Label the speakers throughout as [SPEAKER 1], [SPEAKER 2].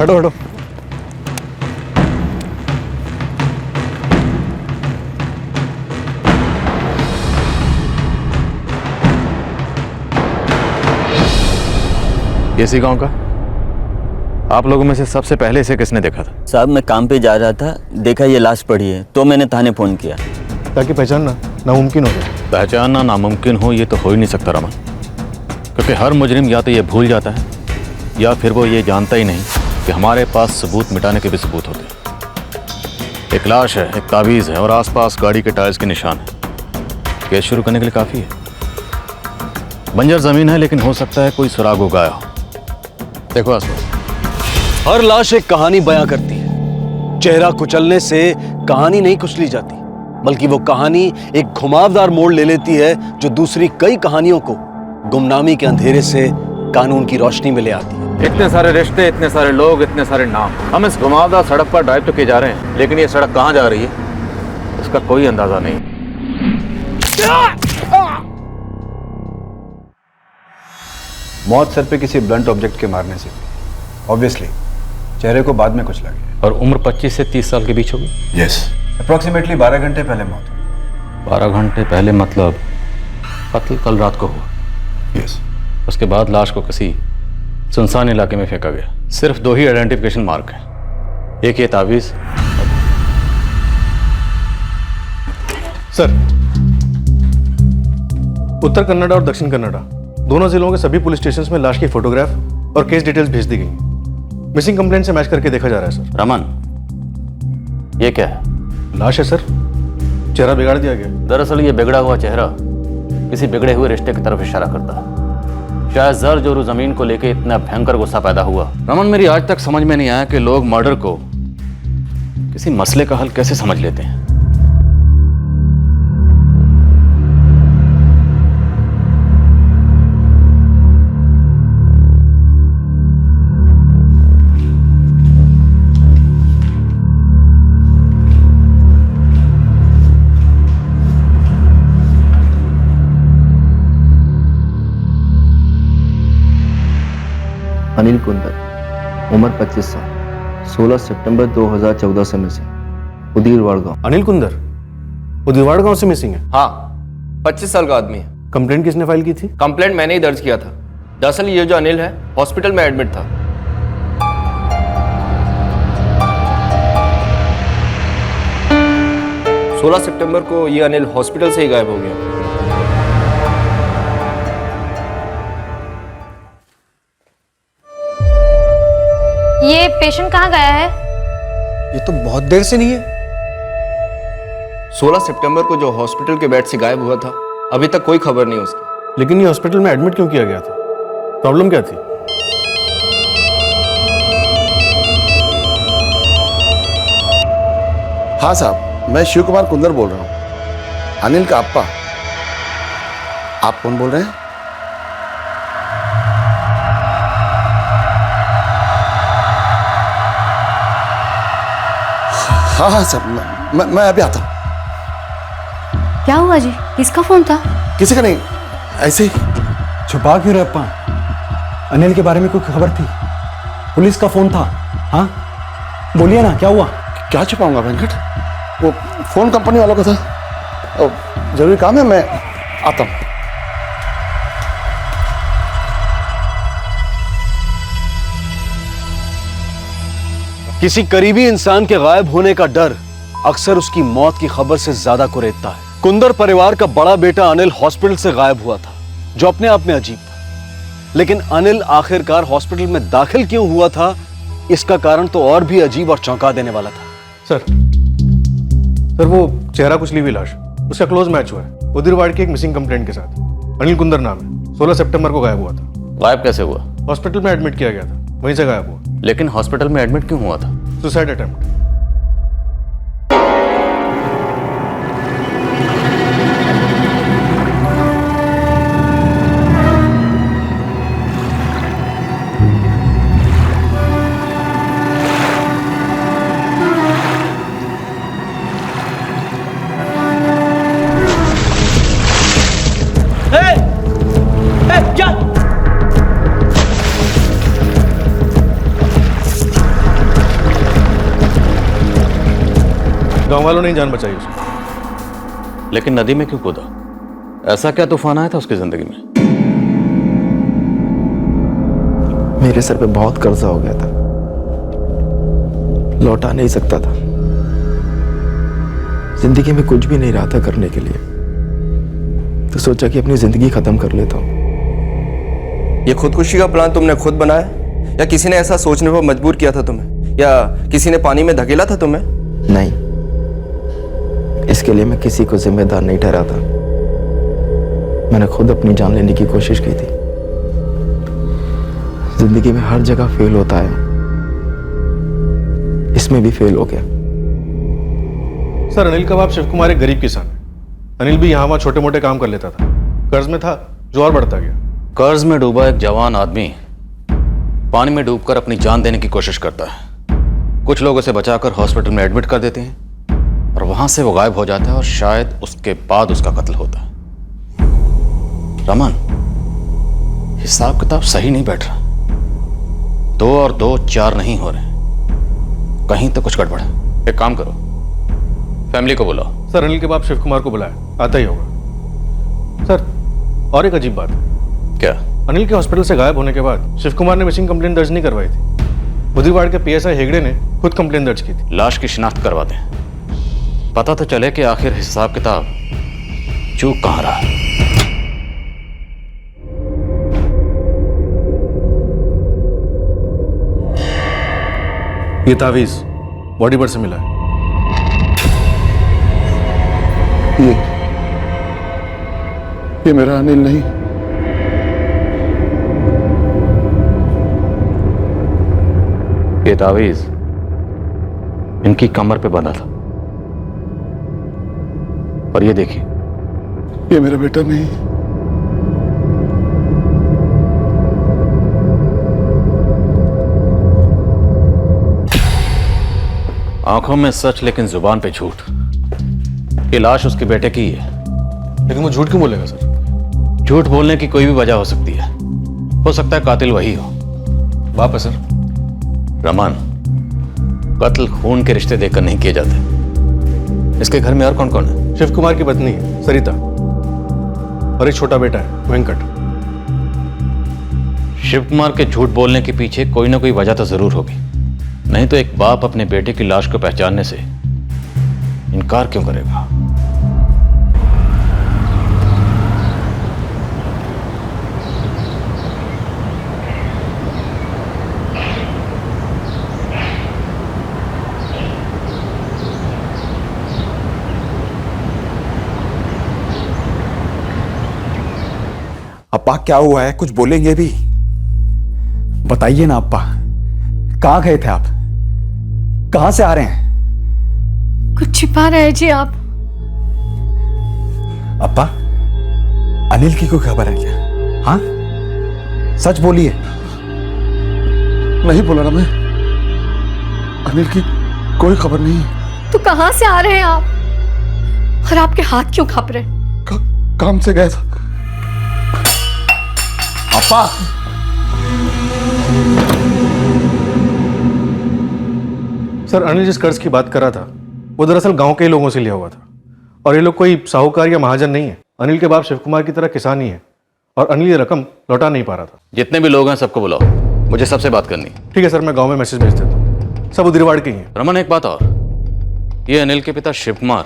[SPEAKER 1] हटो हटो।
[SPEAKER 2] इसी गांव का? आप लोगों में से सबसे पहले इसे किसने देखा था?
[SPEAKER 3] साहब मैं काम पे जा रहा था, देखा ये लाश पड़ी है तो मैंने थाने फोन किया।
[SPEAKER 1] ताकि पहचानना नामुमकिन हो जाए।
[SPEAKER 2] पहचानना नामुमकिन हो ये तो हो ही नहीं सकता रमन, क्योंकि हर मुजरिम या तो ये भूल जाता है या फिर वो ये जानता ही नहीं कि हमारे पास सबूत मिटाने के भी सबूत होते हैं। एक लाश है, एक तावीज़ है और आसपास गाड़ी के टायर्स के निशान है। केस शुरू करने के लिए काफ़ी है। बंजर ज़मीन है लेकिन हो सकता है कोई सुराग उगाया हो। देखो आसपास।
[SPEAKER 4] हर लाश एक कहानी बयां करती है। चेहरा कुचलने से कहानी नहीं कुचली जाती, बल्कि वो कहानी एक घुमावदार मोड़ ले लेती है जो दूसरी कई कहानियों को गुमनामी के अंधेरे से कानून की रोशनी में ले आती है।
[SPEAKER 2] इतने सारे रिश्ते, इतने सारे लोग, इतने सारे नाम। हम इस घुमावदार सड़क पर ड्राइव तो किए जा रहे हैं, लेकिन ये सड़क कहाँ जा रही है इसका कोई अंदाजा नहीं।
[SPEAKER 5] मौत सर पे किसी ब्लंट ऑब्जेक्ट के मारने से ऑब्वियसली चेहरे को बाद में कुचला गया।
[SPEAKER 2] और उम्र 25 से 30 साल के बीच होगी।
[SPEAKER 5] यस, अप्रोक्सीमेटली 12 घंटे पहले मौत हुई।
[SPEAKER 2] 12 घंटे पहले मतलब कत्ल कल रात को हुआ।
[SPEAKER 5] यस।
[SPEAKER 2] उसके बाद लाश को किसी सुनसान इलाके में फेंका गया। सिर्फ 2 ही आइडेंटिफिकेशन मार्क हैं, एक ये तावीज़।
[SPEAKER 1] सर, उत्तर कन्नड़ा और दक्षिण कन्नड़ा दोनों जिलों के सभी पुलिस स्टेशंस में लाश की फोटोग्राफ और केस डिटेल्स भेज दी गई। मिसिंग कंप्लेंट से मैच करके देखा जा रहा है सर।
[SPEAKER 2] रमन, ये क्या है?
[SPEAKER 1] लाश है सर, चेहरा बिगाड़ दिया गया।
[SPEAKER 2] दरअसल ये बिगड़ा हुआ चेहरा किसी बिगड़े हुए रिश्ते की तरफ इशारा करता है। शायद जर जोरू जमीन को लेके इतना भयंकर गुस्सा पैदा हुआ। रमन, मेरी आज तक समझ में नहीं आया कि लोग मर्डर को किसी मसले का हल कैसे समझ लेते हैं।
[SPEAKER 6] अनिल कुंदर, उम्र 25 साल, 16 सितंबर 2014 से मिसिंग, उदीरवाड़ गांव।
[SPEAKER 1] अनिल कुंदर उदीरवाड़ गांव से मिसिंग है?
[SPEAKER 7] हाँ, 25 साल का आदमी है।
[SPEAKER 1] कंप्लेंट किसने फाइल की थी?
[SPEAKER 7] कंप्लेंट मैंने ही दर्ज किया था। दरअसल ये जो अनिल है हॉस्पिटल में एडमिट था। सोलह सितंबर को ये अनिल हॉस्पिटल से ही गायब हो गया।
[SPEAKER 8] ये पेशेंट कहाँ गया है?
[SPEAKER 4] ये तो बहुत देर से नहीं है।
[SPEAKER 7] 16 सितंबर को जो हॉस्पिटल के बेड से गायब हुआ था, अभी तक कोई खबर नहीं उसकी।
[SPEAKER 1] लेकिन ये हॉस्पिटल में एडमिट क्यों किया गया था? प्रॉब्लम क्या थी?
[SPEAKER 9] हाँ साहब, मैं शिव कुमार कुंदर बोल रहा हूँ, अनिल का अप्पा। आप कौन बोल रहे हैं? हाँ हाँ सर, मैं अभी आता हूँ।
[SPEAKER 8] क्या हुआ जी? किसका फोन था?
[SPEAKER 9] किसी का नहीं, ऐसे ही।
[SPEAKER 5] छुपा क्यों रहे अप्पा? अनिल के बारे में कोई खबर थी? पुलिस का फोन था? हाँ बोलिए ना, क्या हुआ?
[SPEAKER 9] क्या छुपाऊंगा वेंकट, वो फोन कंपनी वालों का था। जरूरी काम है, मैं आता हूँ।
[SPEAKER 4] किसी करीबी इंसान के गायब होने का डर अक्सर उसकी मौत की खबर से ज्यादा कुरेदता है। कुंदर परिवार का बड़ा बेटा अनिल हॉस्पिटल से गायब हुआ था, जो अपने आप में अजीब था। लेकिन अनिल आखिरकार हॉस्पिटल में दाखिल क्यों हुआ था, इसका कारण तो और भी अजीब और चौंका देने वाला था।
[SPEAKER 1] सर वो चेहरा कुचली हुई लाश, उसका क्लोज मैच हुआ है उदीरवाड़ की एक मिसिंग कंप्लेंट के साथ। अनिल कुंदर नाम है, 16 सितंबर को गायब हुआ था।
[SPEAKER 2] गायब कैसे हुआ?
[SPEAKER 1] हॉस्पिटल में एडमिट किया गया था, वहीं से गायब हुआ।
[SPEAKER 2] लेकिन हॉस्पिटल में एडमिट क्यों हुआ था?
[SPEAKER 1] Suicide attempt. गांव वालों ने ही जान बचाई उसकी।
[SPEAKER 2] लेकिन नदी में क्यों कूदा? ऐसा क्या तूफान आया था उसकी जिंदगी में?
[SPEAKER 6] मेरे सर पे बहुत कर्जा हो गया था, लौटा नहीं सकता था। जिंदगी में कुछ भी नहीं रहा था करने के लिए, तो सोचा कि अपनी जिंदगी खत्म कर लेता हूं।
[SPEAKER 7] ये खुदकुशी का प्लान तुमने खुद बनाया या किसी ने ऐसा सोचने पर मजबूर किया था तुम्हें, या किसी ने पानी में धकेला था तुम्हें?
[SPEAKER 6] नहीं, इसके लिए मैं किसी को जिम्मेदार नहीं ठहराता। मैंने खुद अपनी जान लेने की कोशिश की थी। जिंदगी में हर जगह फेल होता है, इसमें भी फेल हो गया।
[SPEAKER 1] सर अनिल का बाप शिव कुमार एक गरीब किसान है। अनिल भी यहाँ वहाँ छोटे मोटे काम कर लेता था, कर्ज में था जो और बढ़ता गया।
[SPEAKER 2] कर्ज में डूबा एक जवान आदमी पानी में डूबकर अपनी जान देने की कोशिश करता है। कुछ लोग उसे बचाकर हॉस्पिटल में एडमिट कर देते हैं और वहां से वो गायब हो जाता है और शायद उसके बाद उसका कत्ल होता है। रमन, हिसाब किताब सही नहीं बैठ रहा। 2 और 2 4 नहीं हो रहे, कहीं तो कुछ गड़बड़ है। एक काम करो, फैमिली को बुलाओ।
[SPEAKER 1] सर अनिल के बाप शिव कुमार को बुलाया, आता ही होगा। सर और एक अजीब बात है।
[SPEAKER 2] क्या?
[SPEAKER 1] अनिल के हॉस्पिटल से गायब होने के बाद शिव कुमार ने मिसिंग कंप्लेंट दर्ज नहीं करवाई थी। बुधवार के पीएसआई हेगड़े ने खुद कंप्लेंट दर्ज की थी।
[SPEAKER 2] लाश की शिनाख्त करवा दें, पता तो चले कि आखिर हिसाब किताब चूक कहां रहा।
[SPEAKER 1] ये तावीज बॉडी पर से मिला है।
[SPEAKER 9] ये मेरा अनिल नहीं।
[SPEAKER 2] ये तावीज इनकी कमर पे बंधा था, और ये देखिए,
[SPEAKER 9] ये मेरा बेटा नहीं।
[SPEAKER 2] आंखों में सच लेकिन जुबान पे झूठ। ये लाश उसके बेटे की है।
[SPEAKER 1] लेकिन वो झूठ क्यों बोलेगा सर?
[SPEAKER 2] झूठ बोलने की कोई भी वजह हो सकती है। हो सकता है कातिल वही हो।
[SPEAKER 1] बाप है सर।
[SPEAKER 2] रमन, कत्ल खून के रिश्ते देखकर नहीं किए जाते। इसके घर में और कौन कौन है?
[SPEAKER 1] शिव कुमार की पत्नी है सरिता और एक छोटा बेटा है वेंकट।
[SPEAKER 2] शिव कुमार के झूठ बोलने के पीछे कोई ना कोई वजह तो जरूर होगी, नहीं तो एक बाप अपने बेटे की लाश को पहचानने से इनकार क्यों करेगा?
[SPEAKER 5] अप्पा क्या हुआ है, कुछ बोलेंगे भी? बताइए ना अप्पा, कहां गए थे आप? कहां से आ रहे हैं?
[SPEAKER 8] कुछ छिपा रहे जी आप।
[SPEAKER 5] अप्पा, अनिल की कोई खबर है क्या? हाँ, सच बोलिए।
[SPEAKER 9] नहीं बोला ना मैं, अनिल की कोई खबर नहीं है।
[SPEAKER 8] तो कहां से आ रहे हैं आप? और आपके हाथ क्यों कांप रहे?
[SPEAKER 9] काम से गया था।
[SPEAKER 5] अप्पा,
[SPEAKER 1] सर अनिल जिस कर्ज की बात कर रहा था वो दरअसल गांव के ही लोगों से लिया हुआ था, और ये लोग कोई साहूकार या महाजन नहीं है। अनिल के बाप शिव कुमार की तरह किसान ही है, और अनिल ये रकम लौटा नहीं पा रहा था।
[SPEAKER 2] जितने भी लोग हैं सबको बुलाओ, मुझे सबसे बात करनी है।
[SPEAKER 1] ठीक है सर, मैं गांव में मैसेज भेज देता हूँ। सब उदिरवाड़ के ही हैं।
[SPEAKER 2] रमन, एक बात और, ये अनिल के पिता शिव कुमार,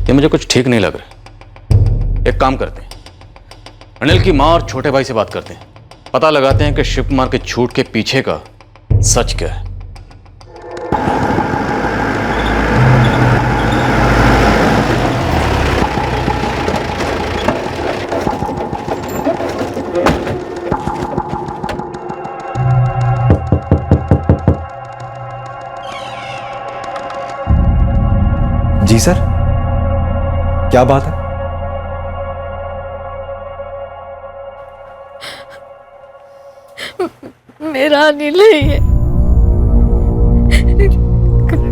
[SPEAKER 2] ये मुझे कुछ ठीक नहीं लग रहा। एक काम करते हैं, अनिल की माँ और छोटे भाई से बात करते हैं, पता लगाते हैं कि शिव कुमार के झूठ के पीछे का सच क्या है।
[SPEAKER 5] जी सर, क्या बात है?
[SPEAKER 8] मेरा अनिल नहीं है।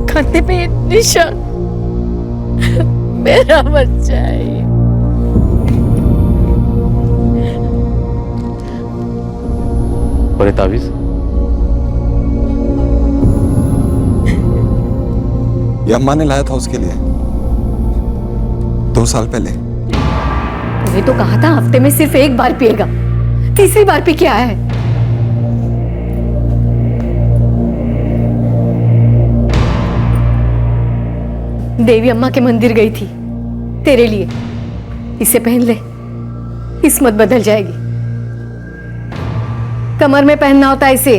[SPEAKER 8] खाते पे निशान मेरा बच्चा है ये।
[SPEAKER 2] और ये तावीज?
[SPEAKER 5] ये अम्मा ने लाया था उसके लिए 2 साल पहले।
[SPEAKER 8] तूने तो कहा था हफ्ते में सिर्फ एक बार पिएगा, तीसरी बार पी के आया है। देवी अम्मा के मंदिर गई थी तेरे लिए, इसे पहन ले, किस्मत बदल जाएगी। कमर में पहनना होता है इसे।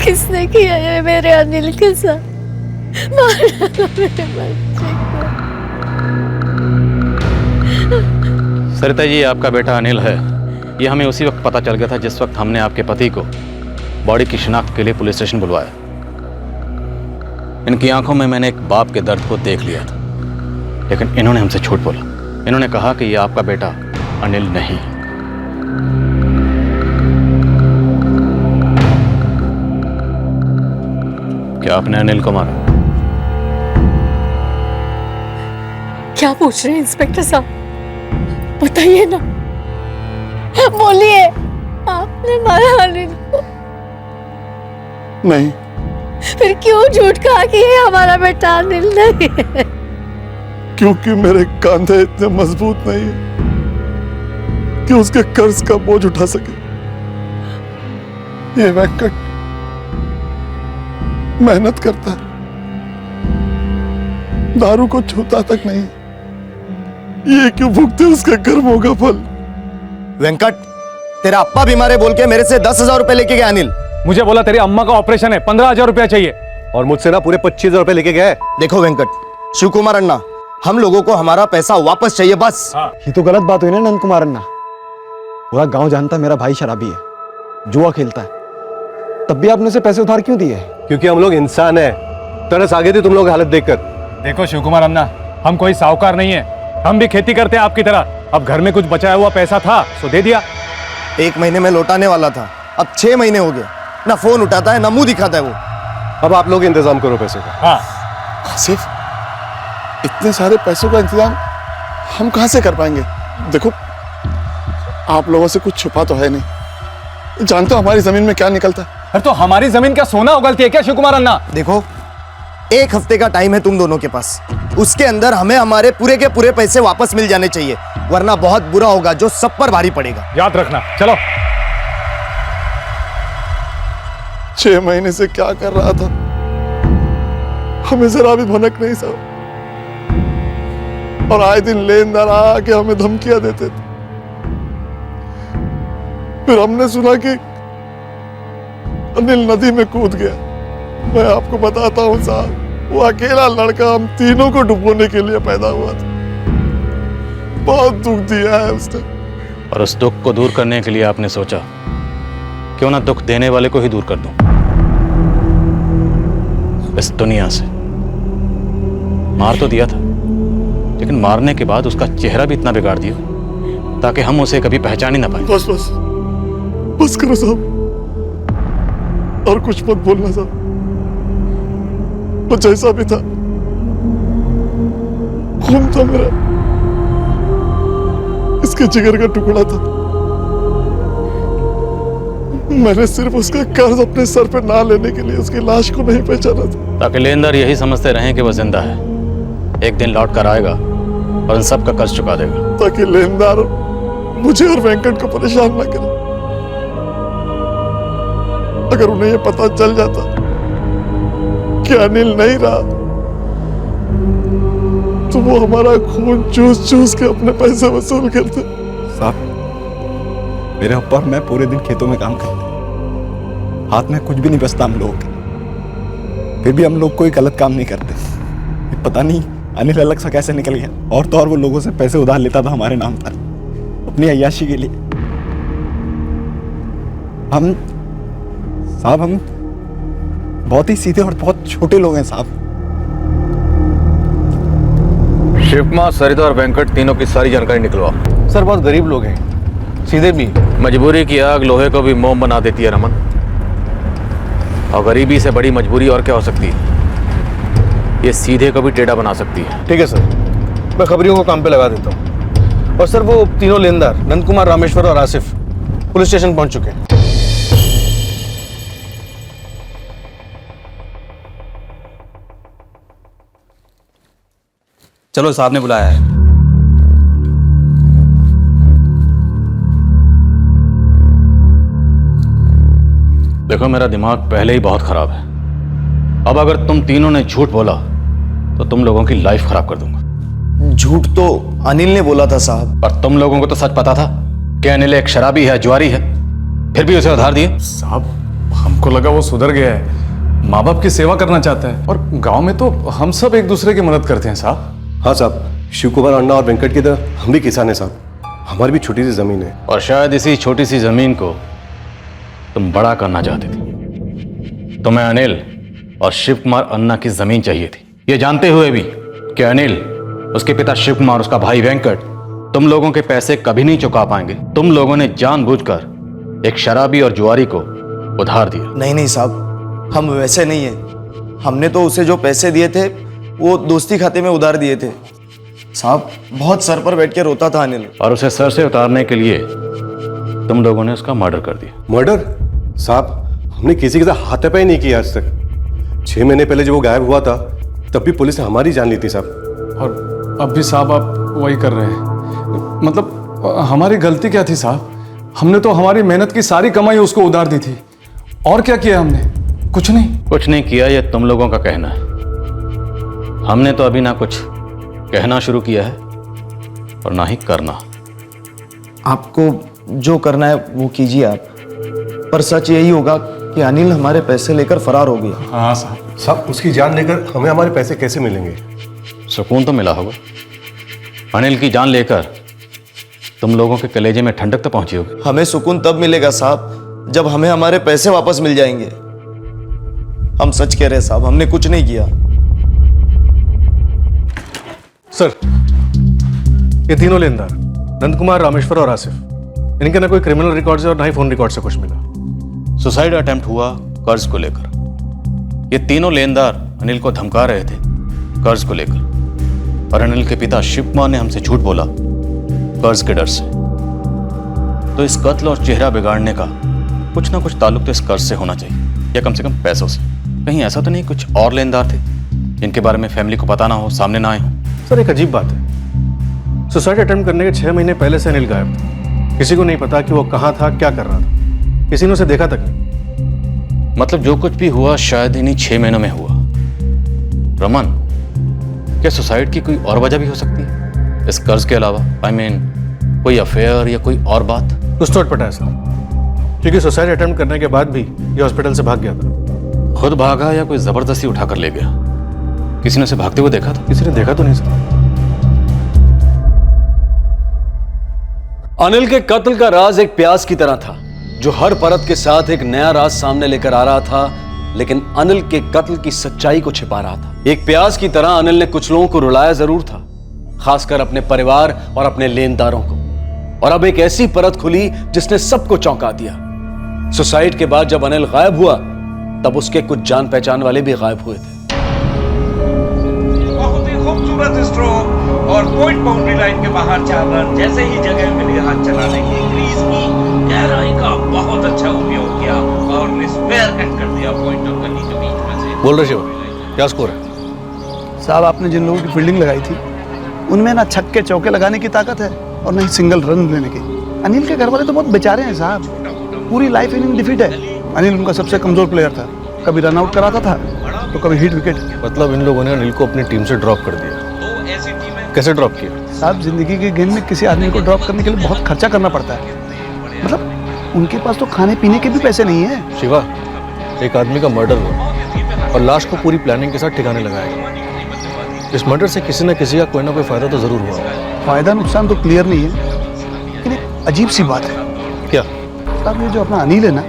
[SPEAKER 8] किसने किया है मेरे अनिल के साथ? मार डालो मेरे बच्चे को।
[SPEAKER 2] सरिता जी, आपका बेटा अनिल है, ये हमें उसी वक्त पता चल गया था जिस वक्त हमने आपके पति को बॉडी की शिनाख्त के लिए पुलिस स्टेशन बुलवाया। इनकी आंखों में मैंने एक बाप के दर्द को देख लिया था, लेकिन इन्होंने हमसे झूठ बोला। इन्होंने कहा कि ये आपका बेटा अनिल नहीं। क्या आपने अनिल को मारा?
[SPEAKER 8] क्या पूछ रहे हैं इंस्पेक्टर साहब? बताइए ना, बोलिए, आपने मारा अनिल को?
[SPEAKER 9] नहीं।
[SPEAKER 8] फिर क्यों झूठ कहा कि ये हमारा बेटा अनिल नहीं है?
[SPEAKER 9] क्योंकि मेरे कंधे इतने मजबूत नहीं है कि उसके कर्ज का बोझ उठा सके। ये वेंकट मेहनत करता है, दारू को छूता तक नहीं। ये क्यों भुगते उसके कर्मों का फल?
[SPEAKER 10] वेंकट, तेरा अप्पा बीमार है बोल के मेरे से 10,000 रुपए लेके गया अनिल।
[SPEAKER 4] मुझे बोला तेरी अम्मा का ऑपरेशन है, 15,000 रुपया चाहिए, और मुझसे ना पूरे 25,000 लेके गए।
[SPEAKER 10] देखो वेंकट, शिव कुमार अन्ना, हम लोगों को हमारा पैसा वापस चाहिए बस।
[SPEAKER 5] ये तो गलत बात हुई ना नंद कुमार अन्ना। पूरा गांव जानता है मेरा भाई शराबी है, जुआ खेलता है, तब भी आपने उसे पैसे उधार क्यों दिए?
[SPEAKER 4] क्योंकि हम लोग इंसान हैं। तरस आ गई थी तुम लोग हालत देखकर। देखो शिव कुमार अन्ना, हम कोई साहूकार नहीं है, हम भी खेती करते हैं आपकी तरह। अब घर में कुछ बचाया हुआ पैसा था तो दे दिया।
[SPEAKER 10] 1 महीने में लौटाने वाला था, अब 6 महीने हो गए, ना फोन उठाता है ना मुंह दिखाता है वो।
[SPEAKER 4] अब आप लोग इंतजाम करो पैसे का।
[SPEAKER 2] हाँ,
[SPEAKER 9] आसिफ, इतने सारे पैसों का इंतजाम हम कहां से कर पाएंगे? देखो, आप लोगों से कुछ छुपा तो है नहीं, जानते हो हमारी जमीन में क्या निकलता है।
[SPEAKER 4] अरे तो हमारी जमीन क्या सोना उगलती है क्या शिव कुमार अन्ना?
[SPEAKER 10] देखो, 1 हफ्ते का टाइम है तुम दोनों के पास, उसके अंदर हमें हमारे पूरे के पूरे पैसे वापस मिल जाने चाहिए, वरना बहुत बुरा होगा जो सब पर भारी पड़ेगा।
[SPEAKER 4] याद रखना। चलो।
[SPEAKER 9] 6 महीने से क्या कर रहा था, हमें जरा भी भनक नहीं साहब। और आए दिन लेनदार आके हमें धमकियां देते थे। फिर हमने सुना कि अनिल नदी में कूद गया। मैं आपको बताता हूं साहब, वो अकेला लड़का हम तीनों को डुबोने के लिए पैदा हुआ था। बहुत दुख दिया है उसने।
[SPEAKER 2] और उस दुख को दूर करने के लिए आपने सोचा क्यों ना दुख देने वाले को ही दूर कर दूं इस दुनिया से। मार तो दिया था, लेकिन मारने के बाद उसका चेहरा भी इतना बिगाड़ दिया ताकि हम उसे कभी पहचान ही ना पाए।
[SPEAKER 9] बस बस बस करो साहब, और कुछ मत बोलना साहब। वो जैसा भी था, खून था मेरा, इसके जिगर का टुकड़ा था। मैंने सिर्फ उसका कर्ज अपने सर पे ना लेने के लिए उसकी लाश को नहीं पहचाना था,
[SPEAKER 2] ताकि लेनदार यही समझते रहें कि वह जिंदा है, एक दिन लौट कर आएगा और इन सब का कर्ज चुका देगा।
[SPEAKER 9] ताकि लेनदार मुझे और वेंकट को परेशान ना करे। अगर उन्हें यह पता चल जाता कि अनिल नहीं रहा, तो वो हमारा खून चूस चूस के अपने पैसे वसूल करते।
[SPEAKER 5] साहब, मेरे अब्बा और मैं पूरे दिन खेतों में काम करते, हाथ में कुछ भी नहीं बचता हम लोगों के, फिर भी हम लोग कोई गलत काम नहीं करते। ये पता नहीं अनिल अलग सा कैसे निकल गया, और तो और वो लोगों से पैसे उधार लेता था हमारे नाम पर अपनी अय्याशी के लिए। हम बहुत ही सीधे और बहुत छोटे लोग हैं साहब।
[SPEAKER 2] शिवकुमार, सरिता और वेंकट तीनों की सारी जानकारी निकलवाओ।
[SPEAKER 1] सर बहुत गरीब लोग हैं, सीधे भी।
[SPEAKER 2] मजबूरी की आग लोहे को भी मोम बना देती है रमन, और गरीबी से बड़ी मजबूरी और क्या हो सकती है? ये सीधे को भी टेढ़ा बना सकती है।
[SPEAKER 1] ठीक है सर, मैं खबरियों को काम पे लगा देता हूँ। और सर वो तीनों लेनदार नंद कुमार, रामेश्वर और आसिफ पुलिस स्टेशन पहुंच चुके हैं।
[SPEAKER 11] चलो, साहब ने बुलाया है।
[SPEAKER 2] देखो, मेरा दिमाग पहले ही बहुत खराब है। अब अगर तुम तीनों ने झूठ बोला तो तुम लोगों की लाइफ खराब कर दूंगा।
[SPEAKER 10] झूठ तो अनिल ने बोला था साहब।
[SPEAKER 2] पर तुम लोगों को तो सच पता था कि अनिल एक शराबी है, जुआरी है, फिर भी उसे उधार दिए।
[SPEAKER 5] साहब, हमको लगा वो सुधर गया है, माँ बाप की सेवा करना चाहता है, और गांव में तो हम सब एक दूसरे की मदद करते हैं साहब।
[SPEAKER 12] हाँ साहब, शिव कुमार अन्ना और वेंकट की तरह हम भी किसान हैं साहब। हमारी भी छोटी सी जमीन है।
[SPEAKER 2] और शायद इसी छोटी सी जमीन को तुम बड़ा करना चाहते थे। तुम्हें अनिल और शिव कुमार अन्ना की जमीन चाहिए थी, ये जानते हुए भी कि अनिल, उसके पिता शिव कुमार, उसका भाई वेंकट तुम लोगों के पैसे कभी नहीं चुका पाएंगे। तुम लोगों ने जानबूझकर एक शराबी और जुआरी को उधार दिया।
[SPEAKER 10] नहीं नहीं साहब, हम वैसे नहीं है। हमने तो उसे जो पैसे दिए थे वो दोस्ती खाते में उधार दिए थे साहब। बहुत सर पर बैठ के रोता था अनिल।
[SPEAKER 2] और उसे सर से उतारने के लिए तुम लोगों ने उसका मर्डर कर दिया।
[SPEAKER 12] मर्डर? साहब, हमने किसी के साथ हाथापाई नहीं किया आज तक। 6 महीने पहले जब वो गायब हुआ था तब भी पुलिस ने हमारी जान ली थी साहब।
[SPEAKER 5] और अब भी साहब आप वही कर रहे हैं। मतलब हमारी गलती क्या थी साहब? हमने तो हमारी मेहनत की सारी कमाई उसको उधार दी थी। और क्या किया हमने? कुछ नहीं।
[SPEAKER 2] कुछ नहीं किया, ये तुम लोगों का कहना है। हमने तो अभी ना कुछ कहना शुरू किया है और ना ही करना।
[SPEAKER 10] आपको जो करना है वो कीजिए आप, पर सच यही होगा कि अनिल हमारे पैसे लेकर फरार हो गया।
[SPEAKER 5] हाँ साहब।
[SPEAKER 12] साहब, उसकी जान लेकर हमें हमारे पैसे कैसे मिलेंगे?
[SPEAKER 2] सुकून तो मिला होगा। अनिल की जान लेकर तुम लोगों के कलेजे में ठंडक तो पहुंची होगी।
[SPEAKER 10] हमें सुकून तब मिलेगा साहब जब हमें हमारे पैसे वापस मिल जाएंगे। हम सच कह रहे हैं साहब, हमने कुछ नहीं किया।
[SPEAKER 1] सर, ये तीनों लेनदार नंद कुमार, रामेश्वर और आसिफ, इनके ना कोई क्रिमिनल रिकॉर्ड से और ना ही फोन रिकॉर्ड से कुछ मिला।
[SPEAKER 2] सुसाइड अटेम्प्ट हुआ कर्ज को लेकर। ये तीनों लेनदार अनिल को धमका रहे थे कर्ज को लेकर, और अनिल के पिता शिव कुमार ने हमसे झूठ बोला कर्ज के डर से। तो इस कत्ल और चेहरा बिगाड़ने का कुछ ना कुछ ताल्लुक तो इस कर्ज से होना चाहिए, या कम से कम पैसों से। कहीं ऐसा तो नहीं कुछ और लेनदार थे जिनके बारे में फैमिली को पता ना हो, सामने ना आए हो?
[SPEAKER 1] सर, एक अजीब बात है। सुसाइड अटेम्प्ट करने के 6 महीने पहले से अनिल गायब था। किसी को नहीं पता कि वो कहाँ था, क्या कर रहा था। किसी ने उसे देखा तक नहीं।
[SPEAKER 2] मतलब जो कुछ भी हुआ शायद इन्हीं 6 महीनों में हुआ। रमन, क्या सुसाइड की कोई और वजह भी हो सकती है इस कर्ज के अलावा? I mean, कोई अफेयर या कोई और बात?
[SPEAKER 1] कुछ तो अटपटा है सर, क्योंकि सुसाइड अटेम्प्ट करने के बाद भी ये हॉस्पिटल से भाग गया था।
[SPEAKER 2] खुद भागा या कोई जबरदस्ती उठाकर ले गया? किसी ने उसे भागते हुए देखा था?
[SPEAKER 1] किसी ने देखा तो नहीं सर।
[SPEAKER 4] अनिल के कत्ल का राज एक प्याज की तरह था जो हर परत के साथ एक नया राज सामने लेकर आ रहा था, लेकिन अनिल के कत्ल की सच्चाई को छिपा रहा था। एक प्याज की तरह अनिल ने कुछ लोगों को रुलाया जरूर था, खासकर अपने परिवार और अपने लेनदारों को। और अब एक ऐसी परत खुली जिसने सबको चौंका दिया। सुसाइड के बाद जब अनिल गायब हुआ तब उसके कुछ जान पहचान वाले भी गायब हुए थे।
[SPEAKER 13] बहुत ही खूबसूरत स्ट्रोक और पॉइंट बाउंड्री लाइन के बाहर 4 रन। जैसे ही जगह मिली हाथ चलाने की, क्रीज की गहराई का बहुत अच्छा उपयोग किया और स्पेयर कट कर दिया पॉइंट और गली के बीच में से।
[SPEAKER 1] बोल रहे शिव, क्या स्कोर है?
[SPEAKER 14] साहब, आपने जिन लोगों की फील्डिंग लगाई थी उनमें ना छक्के चौके लगाने की ताकत है और ना ही सिंगल रन लेने की। अनिल के घर वाले तो बहुत बेचारे हैं साहब, पूरी लाइफ इनिंग डिफीट है। अनिल उनका सबसे कमजोर प्लेयर था, कभी रन आउट कराता था तो कभी हिट विकेट।
[SPEAKER 1] मतलब इन लोगों ने अनिल को अपनी टीम से ड्रॉप कर दिया। कैसे ड्रॉप किया?
[SPEAKER 14] साहब, जिंदगी के गेम में किसी आदमी को ड्रॉप करने के लिए बहुत खर्चा करना पड़ता है। मतलब उनके पास तो खाने पीने के भी पैसे नहीं है।
[SPEAKER 1] शिवा, एक आदमी का मर्डर हुआ और लाश को पूरी प्लानिंग के साथ ठिकाने लगाया गया। इस मर्डर से किसी न किसी का कोई ना कोई फायदा तो जरूर हुआ।
[SPEAKER 14] फायदा नुकसान तो क्लियर नहीं है, लेकिन एक अजीब सी बात है।
[SPEAKER 1] क्या?
[SPEAKER 14] साहब, ये जो अपना अनिल है ना,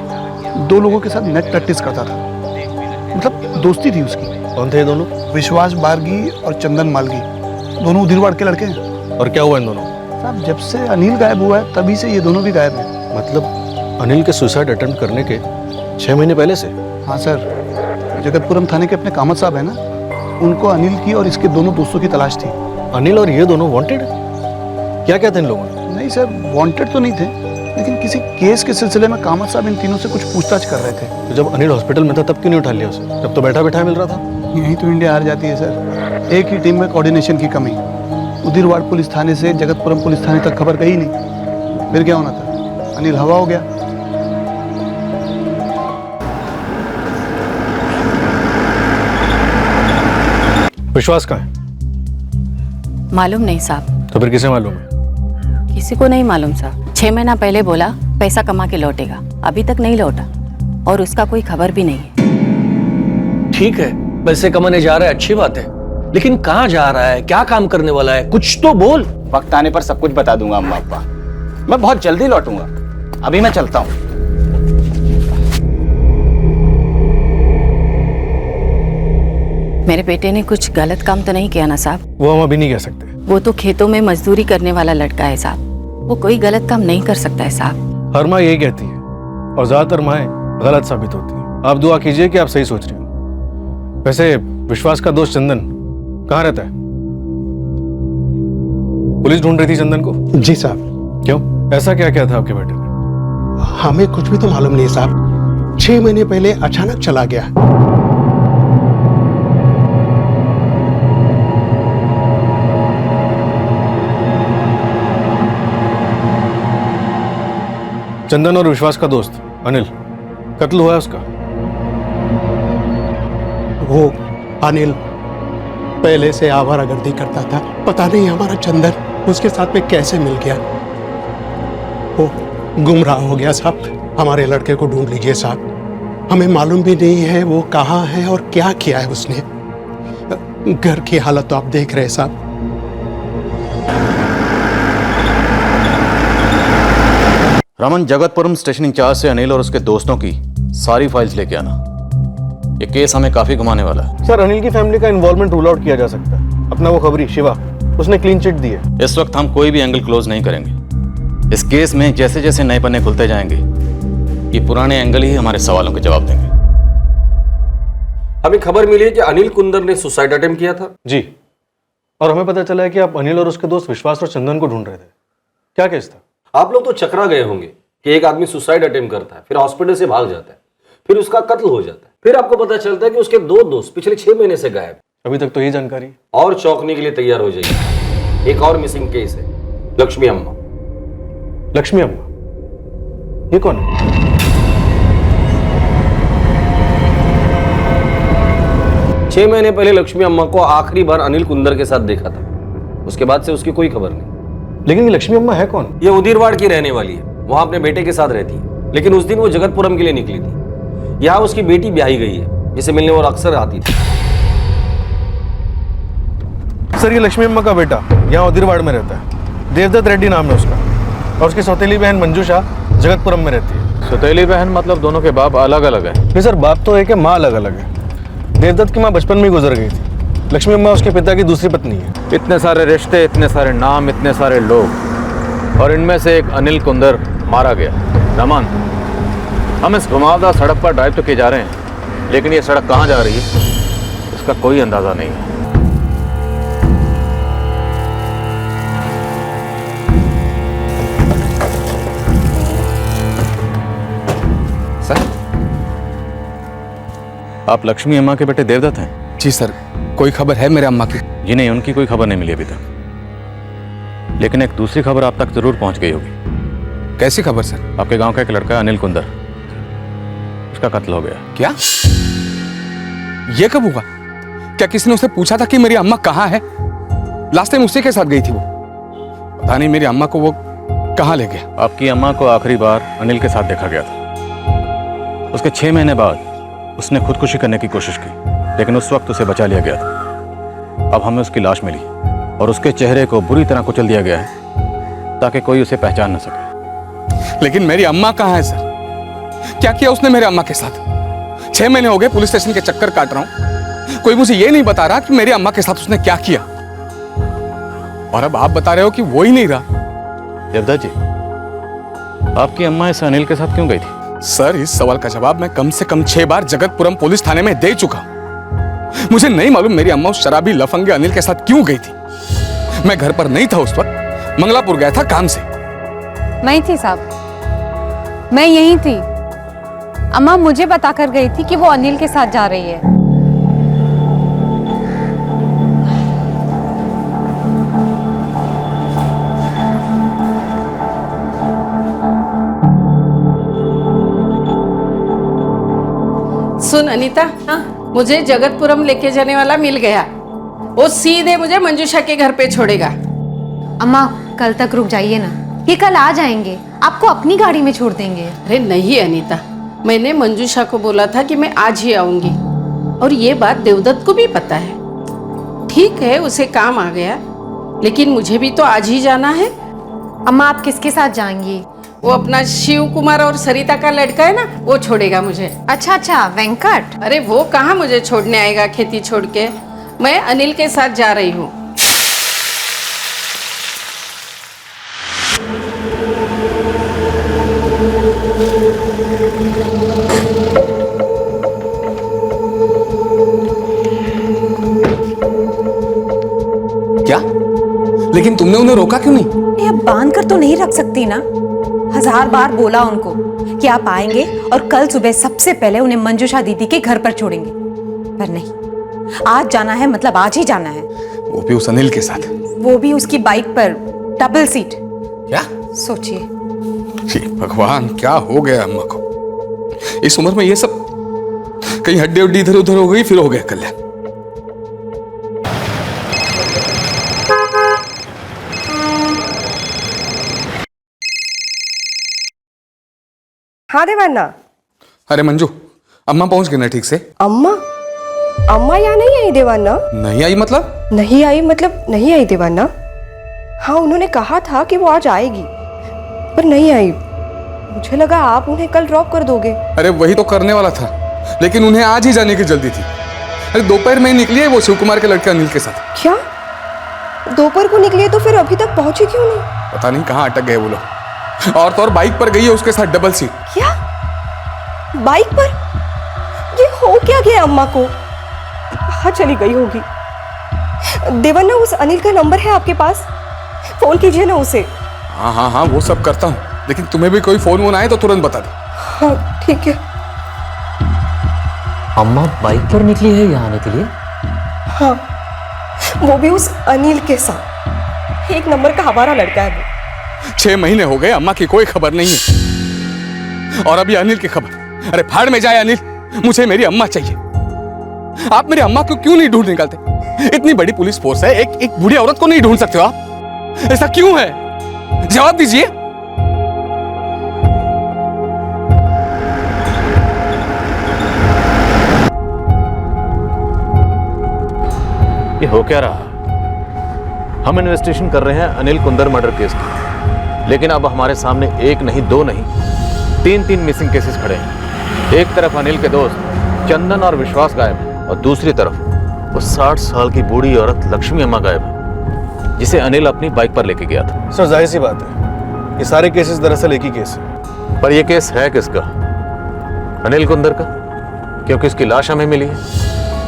[SPEAKER 14] 2 लोगों के साथ नेट प्रैक्टिस करता था। मतलब दोस्ती थी उसकी।
[SPEAKER 1] कौन थे ये दोनों?
[SPEAKER 14] विश्वास बारगी और चंदन मालगी, दोनों उधिरवाड़ के लड़के हैं।
[SPEAKER 1] और क्या हुआ इन दोनों?
[SPEAKER 14] साहब, जब से अनिल गायब हुआ है तभी से ये दोनों भी गायब हैं।
[SPEAKER 1] मतलब अनिल के सुसाइड अटेम्प्ट करने के 6 महीने पहले से?
[SPEAKER 14] हाँ सर, जगतपुरम थाने के अपने कामत साहब है ना, उनको अनिल की और इसके दोनों दोस्तों की तलाश थी।
[SPEAKER 1] अनिल और ये दोनों वांटेड? क्या क्या थे इन लोगों ने?
[SPEAKER 14] नहीं सर, वांटेड तो नहीं थे, लेकिन किसी केस के सिलसिले में कामत साहब इन तीनों से कुछ पूछताछ कर रहे थे।
[SPEAKER 1] तो जब अनिल हॉस्पिटल में था तब क्यों नहीं उठा लिया उसे? तब तो बैठा बैठा मिल रहा था।
[SPEAKER 14] यही तो इंडिया हार जाती है सर, एक ही टीम में कोऑर्डिनेशन की कमी। उदिरवाड़ पुलिस थाने से जगतपुरम पुलिस थाने तक खबर गई नहीं, फिर क्या होना था? अनिल हवा हो गया।
[SPEAKER 1] विश्वास कहाँ है?
[SPEAKER 11] मालूम नहीं साहब।
[SPEAKER 1] तो फिर किसे मालूम है?
[SPEAKER 11] किसी को नहीं मालूम साहब। 6 महीना पहले बोला पैसा कमा के लौटेगा, अभी तक नहीं लौटा और उसका कोई खबर भी नहीं है।
[SPEAKER 13] ठीक है, पैसे कमाने जा रहा है, अच्छी बात है, लेकिन कहाँ जा रहा है, क्या काम करने वाला है, कुछ तो बोल।
[SPEAKER 10] वक्त आने पर सब कुछ बता दूंगा अम्मा अब्बा। मैं बहुत जल्दी लौटूंगा, अभी मैं चलता हूँ।
[SPEAKER 11] मेरे बेटे ने कुछ गलत काम तो नहीं किया ना साहब?
[SPEAKER 1] वो हम अभी नहीं कह सकते।
[SPEAKER 11] वो तो खेतों में मजदूरी करने वाला लड़का है साहब, वो कोई गलत काम नहीं कर सकता है साहब।
[SPEAKER 1] हर माँ यही कहती है और ज्यादातर माएँ गलत साबित होती हैं। आप दुआ कीजिए कि आप सही सोच रहे हो। वैसे विश्वास का दोस्त चंदन कहाँ रहता है? पुलिस ढूंढ रही थी चंदन को।
[SPEAKER 15] जी साहब।
[SPEAKER 1] क्यों, ऐसा क्या किया था आपके बेटे ने?
[SPEAKER 15] हमें कुछ भी तो मालूम नहीं साहब, 6 महीने पहले अचानक चला गया।
[SPEAKER 1] चंदन और विश्वास का दोस्त अनिल, कत्ल हुआ है उसका।
[SPEAKER 15] वो अनिल पहले से आवारागर्दी करता था, पता नहीं हमारा चंदन उसके साथ में कैसे मिल गया। वो गुमराह हो गया साहब। हमारे लड़के को ढूंढ लीजिए साहब, हमें मालूम भी नहीं है वो कहाँ है और क्या किया है उसने। घर की हालत तो आप देख रहे हैं साहब।
[SPEAKER 2] रमन, जगतपुरम स्टेशन इंचार्ज से अनिल और उसके दोस्तों की सारी फाइल्स लेके आना। ये केस हमें काफी घुमाने वाला है।
[SPEAKER 1] सर, अनिल की फैमिली का इन्वॉल्वमेंट रूल आउट किया जा सकता है। अपना वो खबरी शिवा, उसने क्लीन चिट दी है।
[SPEAKER 2] इस वक्त हम कोई भी एंगल क्लोज नहीं करेंगे। इस केस में जैसे जैसे नए पन्ने खुलते जाएंगे, ये पुराने एंगल ही हमारे सवालों के जवाब देंगे।
[SPEAKER 13] हमें खबर मिली है कि अनिल कुंदर ने सुसाइड अटेम्प्ट किया था।
[SPEAKER 1] जी, और हमें पता चला है कि आप अनिल और उसके दोस्त विश्वास और चंदन को ढूंढ रहे थे। क्या केस था?
[SPEAKER 13] आप लोग तो चकरा गए होंगे कि एक आदमी सुसाइड अटेम्प्ट करता है, फिर हॉस्पिटल से भाग जाता है, फिर उसका कत्ल हो जाता है, फिर आपको पता चलता है कि उसके 2 दोस्त पिछले 6 महीने से गायब।
[SPEAKER 1] अभी तक तो यही जानकारी।
[SPEAKER 13] और चौंकने के लिए तैयार हो जाइए, एक और मिसिंग केस है, लक्ष्मी अम्मा।
[SPEAKER 1] लक्ष्मी अम्मा? ये कौन है?
[SPEAKER 13] छह महीने पहले लक्ष्मी अम्मा को आखिरी बार अनिल कुंदर के साथ देखा था, उसके बाद से उसकी कोई खबर नहीं।
[SPEAKER 1] लेकिन ये लक्ष्मी अम्मा है कौन?
[SPEAKER 13] ये उदिरवाड़ की रहने वाली है, वहां अपने बेटे के साथ रहती है, लेकिन उस दिन वो जगतपुरम के लिए निकली थी। यहाँ उसकी बेटी ब्याही गई है, जिसे मिलने वो अक्सर आती थी।
[SPEAKER 1] सर, ये लक्ष्मी अम्मा का बेटा यहाँ उदिरवाड़ में रहता है। देवदत्त रेड्डी नाम है उसका, और उसकी सौतेली बहन मंजू शाह जगतपुरम में रहती है।
[SPEAKER 2] सौतेली बहन मतलब दोनों के बाप अलग अलग है?
[SPEAKER 1] नहीं सर, बाप तो एक है, माँ अलग अलग है। देवदत्त की माँ बचपन में ही गुजर गई थी। लक्ष्मी अम्मा उसके पिता की दूसरी पत्नी है।
[SPEAKER 2] इतने सारे रिश्ते, इतने सारे नाम, इतने सारे लोग, और इनमें से एक अनिल कुंदर मारा गया। रमन, हम इस घुमावदार सड़क पर ड्राइव तो किए जा रहे हैं, लेकिन ये सड़क कहाँ जा रही है इसका कोई अंदाजा नहीं है।
[SPEAKER 10] सर,
[SPEAKER 2] आप लक्ष्मी अम्मा के बेटे देवदत्त हैं?
[SPEAKER 5] जी सर। कोई खबर है मेरे अम्मा की?
[SPEAKER 2] जी नहीं, उनकी कोई खबर नहीं मिली अभी तक, लेकिन एक दूसरी खबर आप तक जरूर पहुंच गई होगी।
[SPEAKER 5] कैसी खबर सर?
[SPEAKER 2] आपके गांव का एक लड़का अनिल कुंदर, उसका कत्ल हो गया।
[SPEAKER 5] क्या? ये कब हुआ? क्या किसी ने उसे पूछा था कि मेरी अम्मा कहाँ है? लास्ट टाइम उसी के साथ गई थी वो। पता नहीं मेरी अम्मा को वो कहाँ ले गया।
[SPEAKER 2] आपकी अम्मा को आखिरी बार अनिल के साथ देखा गया था। उसके 6 महीने बाद उसने खुदकुशी करने की कोशिश की, लेकिन उस वक्त उसे बचा लिया गया था। अब हमें उसकी लाश मिली और उसके चेहरे को बुरी तरह कुचल दिया गया है ताकि कोई उसे पहचान न सके।
[SPEAKER 5] लेकिन मेरी अम्मा कहाँ है सर? क्या किया उसने मेरे अम्मा के साथ? 6 महीने हो गए पुलिस स्टेशन के चक्कर काट रहा हूं, कोई मुझे ये नहीं बता रहा कि मेरी अम्मा के साथ उसने क्या किया। और अब आप बता रहे हो कि वो ही नहीं रहा।
[SPEAKER 2] देवदत्त जी, आपकी अम्मा इस अनिल के साथ क्यों गई थी?
[SPEAKER 5] सर, इस सवाल का जवाब मैं कम से कम 6 बार जगतपुरम पुलिस थाने में दे चुका। मुझे नहीं मालूम मेरी अम्मा उस शराबी लफंगे अनिल के साथ क्यों गई थी। मैं घर पर नहीं था उस वक्त, मंगलापुर गया था काम से।
[SPEAKER 16] मैं थी साहब, मैं यही थी। अम्मा मुझे बताकर गई थी कि वो अनिल के साथ जा रही है।
[SPEAKER 17] सुन अनीता, मुझे जगतपुरम लेके जाने वाला मिल गया। वो सीधे मुझे मंजूषा के घर पे छोड़ेगा।
[SPEAKER 16] अम्मा कल तक रुक जाइए ना, ये कल आ जाएंगे, आपको अपनी गाड़ी में छोड़ देंगे।
[SPEAKER 17] अरे नहीं अनीता, मैंने मंजूषा को बोला था कि मैं आज ही आऊंगी, और ये बात देवदत्त को भी पता है। ठीक है, उसे काम आ गया, लेकिन मुझे भी तो आज ही जाना है।
[SPEAKER 16] अम्मा आप किसके साथ जाएंगी?
[SPEAKER 17] वो अपना शिव कुमार और सरिता का लड़का है ना, वो छोड़ेगा मुझे।
[SPEAKER 16] अच्छा, वेंकट।
[SPEAKER 17] अरे वो कहाँ मुझे छोड़ने आएगा खेती छोड़ के। मैं अनिल के साथ जा रही हूँ।
[SPEAKER 18] क्या? लेकिन तुमने उन्हें रोका क्यों नहीं?
[SPEAKER 19] ये अब बांध कर तो नहीं रख सकती ना। 1000 बार बोला उनको कि आप आएंगे और कल सुबह सबसे पहले उन्हें मंजूषा दीदी के घर पर छोड़ेंगे, पर नहीं, आज जाना है मतलब आज ही जाना है।
[SPEAKER 18] वो भी उस अनिल के साथ? वो
[SPEAKER 19] भी उसकी बाइक पर, डबल सीट।
[SPEAKER 18] क्या
[SPEAKER 19] सोचिए।
[SPEAKER 18] हे भगवान, क्या हो गया अम्मा को? इस उम्र में ये सब, कहीं हड्डी उड्डी इधर उधर हो गई फिर हो गया कल्याण।
[SPEAKER 20] हाँ देवाना।
[SPEAKER 18] अरे मंजू, अम्मा पहुंच गई ना ठीक से?
[SPEAKER 20] अम्मा यहाँ नहीं आई देवाना।
[SPEAKER 18] नहीं आई मतलब?
[SPEAKER 20] नहीं आई देवाना। हाँ, उन्होंने कहा था कि वो आज आएगी, पर नहीं आई। मुझे लगा आप उन्हें कल ड्रॉप कर दोगे।
[SPEAKER 18] अरे वही तो करने वाला था, लेकिन उन्हें आज ही जाने की जल्दी थी। अरे दोपहर में निकली है वो शिव कुमार के लड़के अनिल के साथ।
[SPEAKER 20] क्या? दोपहर को निकली है तो फिर अभी तक पहुंची क्यों नहीं?
[SPEAKER 18] पता नहीं कहाँ अटक गए वो लोग। और तो और बाइक पर गई है उसके साथ, डबल सीट।
[SPEAKER 20] क्या? बाइक पर? ये हो क्या गया अम्मा को? कहाँ चली गई होगी? देवन्ना, उस अनिल का नंबर है आपके पास? फोन कीजिए ना उसे।
[SPEAKER 18] हाँ, वो सब करता हूँ, लेकिन तुम्हें भी कोई फोन वोन आए तो तुरंत बता दे।
[SPEAKER 20] हाँ ठीक है।
[SPEAKER 21] अम्मा बाइक पर निकली है यहाँ आने के लिए?
[SPEAKER 20] हाँ, वो भी उस अनिल के साथ। 1 नंबर का हमारा लड़का है वो।
[SPEAKER 18] 6 महीने हो गए, अम्मा की कोई खबर नहीं है, और अभी अनिल की खबर। अरे फाड़ में जाए अनिल, मुझे मेरी अम्मा चाहिए। आप मेरी अम्मा को क्यों नहीं ढूंढ निकालते? इतनी बड़ी पुलिस फोर्स है, एक बूढ़ी औरत को नहीं ढूंढ सकते हो आप? ऐसा क्यों है? जवाब दीजिए।
[SPEAKER 2] ये हो क्या रहा? हम इन्वेस्टिगेशन कर रहे हैं अनिल कुंदर मर्डर केस की, लेकिन अब हमारे सामने 1 नहीं 2 नहीं 3 मिसिंग केसेस खड़े हैं। एक तरफ अनिल के दोस्त चंदन और विश्वास गायब है, और दूसरी तरफ वो 60 साल की बूढ़ी औरत लक्ष्मी अम्मा गायब है, जिसे अनिल अपनी बाइक पर लेके गया था।
[SPEAKER 1] सर जाहिर सी बात है, ये सारे केसेस दरअसल एक ही केस है।
[SPEAKER 2] पर ये केस है किसका? अनिल कुंदर का, क्योंकि उसकी लाश हमें मिली है,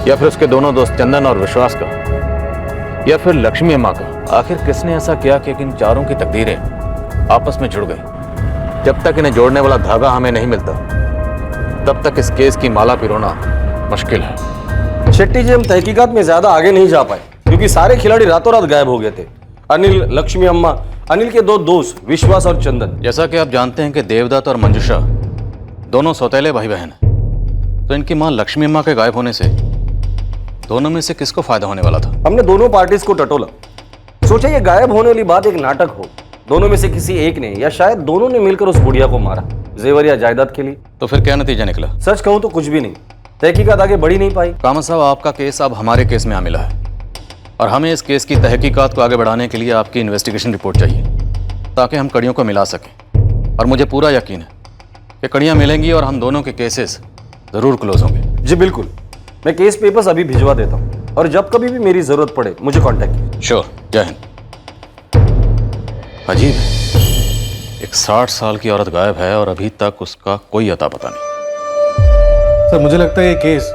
[SPEAKER 2] या फिर उसके दोनों दोस्त चंदन और विश्वास का, या फिर लक्ष्मी अम्मा का? आखिर किसने ऐसा किया कि इन चारों की तकदीरें आपस में जुड़ गई? जब तक इन्हें जोड़ने वाला धागा हमें नहीं मिलता, तब तक इस केस की माला पिरोना मुश्किल है।
[SPEAKER 4] शेट्टी जी, हम तहकीकात में ज्यादा आगे नहीं जा पाए, क्योंकि सारे खिलाड़ी रातों रात गायब हो गए थे। अनिल, लक्ष्मी अम्मा, अनिल के 2 दोस्त विश्वास और चंदन।
[SPEAKER 2] जैसा कि आप जानते हैं कि देवदत्त और मंजूषा दोनों सौतेले भाई बहन हैं, तो इनकी मां लक्ष्मी अम्मा के गायब होने से दोनों में से किसको फायदा होने वाला था?
[SPEAKER 4] हमने दोनों पार्टीज को टटोला, सोचा ये गायब होने वाली बात एक नाटक हो, दोनों में से किसी एक ने या शायद दोनों ने मिलकर उस बुढ़िया को मारा, जेवर या जायदाद के लिए।
[SPEAKER 2] तो फिर क्या नतीजा निकला?
[SPEAKER 4] सच कहूं तो कुछ भी नहीं, तहकीकात आगे बढ़ी नहीं पाई।
[SPEAKER 2] कामत साहब, आपका केस अब हमारे केस में आ मिला है, और हमें इस केस की तहकीकात को आगे बढ़ाने के लिए आपकी इन्वेस्टिगेशन रिपोर्ट चाहिए, ताकि हम कड़ियों को मिला सकें। और मुझे पूरा यकीन है कि कड़ियाँ मिलेंगी और हम दोनों के केसेस जरूर क्लोज होंगे।
[SPEAKER 4] जी बिल्कुल, मैं केस पेपर्स अभी भिजवा देता हूँ, और जब कभी भी मेरी जरूरत पड़े मुझे कांटेक्ट कीजिए।
[SPEAKER 2] श्योर। जय हिंद। अजीब है, एक 60 साल की औरत गायब है और अभी तक उसका कोई अता पता नहीं।
[SPEAKER 1] सर मुझे लगता है ये केस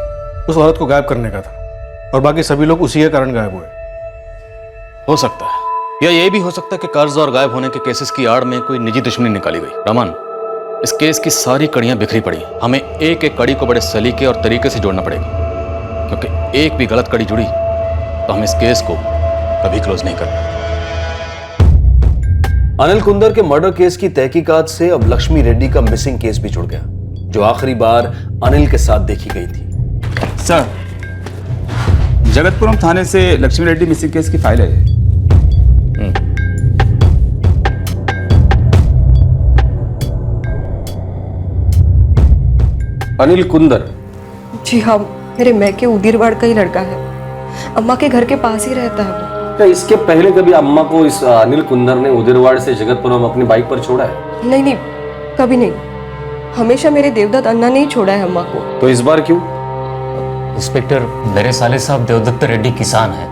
[SPEAKER 1] उस औरत को गायब करने का था, और बाकी सभी लोग उसी के कारण गायब हुए।
[SPEAKER 2] हो सकता है, या ये भी हो सकता है कि कर्ज और गायब होने के केसेस की आड़ में कोई निजी दुश्मनी निकाली गई। रमन, इस केस की सारी कड़ियां बिखरी पड़ी हैं, हमें एक एक कड़ी को बड़े सलीके और तरीके से जोड़ना पड़ेगा, क्योंकि एक भी गलत कड़ी जुड़ी तो हम इस केस को कभी क्लोज नहीं कर पाएंगे।
[SPEAKER 4] अनिल कुंदर के मर्डर केस की तहकीकात से अब लक्ष्मी रेड्डी का मिसिंग केस भी जुड़ गया। जो आखिरी बार अनिल के साथ देखी गई थी।
[SPEAKER 3] सर, जगतपुरम थाने से लक्ष्मी रेड्डी मिसिंग केस की फाइल है।
[SPEAKER 4] अनिल कुंदर?
[SPEAKER 20] जी हाँ, मेरे मैके उदीरवाड़ का ही लड़का है। अम्मा के घर के पास ही रहता है वो।
[SPEAKER 4] क्या इसके पहले कभी अम्मा को इस अनिल कुंदर ने उदीरवाड़ से जगतपुरम अपनी बाइक पर छोड़ा है?
[SPEAKER 20] नहीं नहीं, कभी नहीं। हमेशा मेरे देवदत्त अन्ना ने ही छोड़ा है अम्मा को।
[SPEAKER 4] तो इस बार क्यों?
[SPEAKER 21] इंस्पेक्टर, मेरे साले साहब देवदत्त रेड्डी किसान हैं,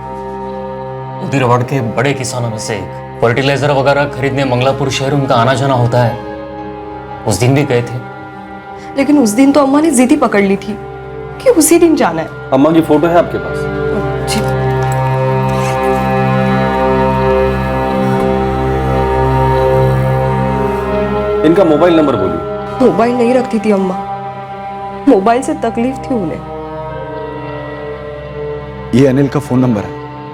[SPEAKER 21] उदीरवाड़ के बड़े किसानों में से एक। फर्टिलाइजर वगैरह खरीदने मंगलापुर शहर उनका आना जाना होता है। उस दिन भी गए थे।
[SPEAKER 20] लेकिन उस दिन तो अम्मा ने जिद ही पकड़ ली थी कि उसी दिन जाना है।
[SPEAKER 4] अम्मा की फोटो है आपके पास?
[SPEAKER 20] जी।
[SPEAKER 4] इनका मोबाइल नंबर बोलिए।
[SPEAKER 20] मोबाइल नहीं रखती थी अम्मा, मोबाइल से तकलीफ थी उन्हें।
[SPEAKER 5] ये अनिल का फोन नंबर है,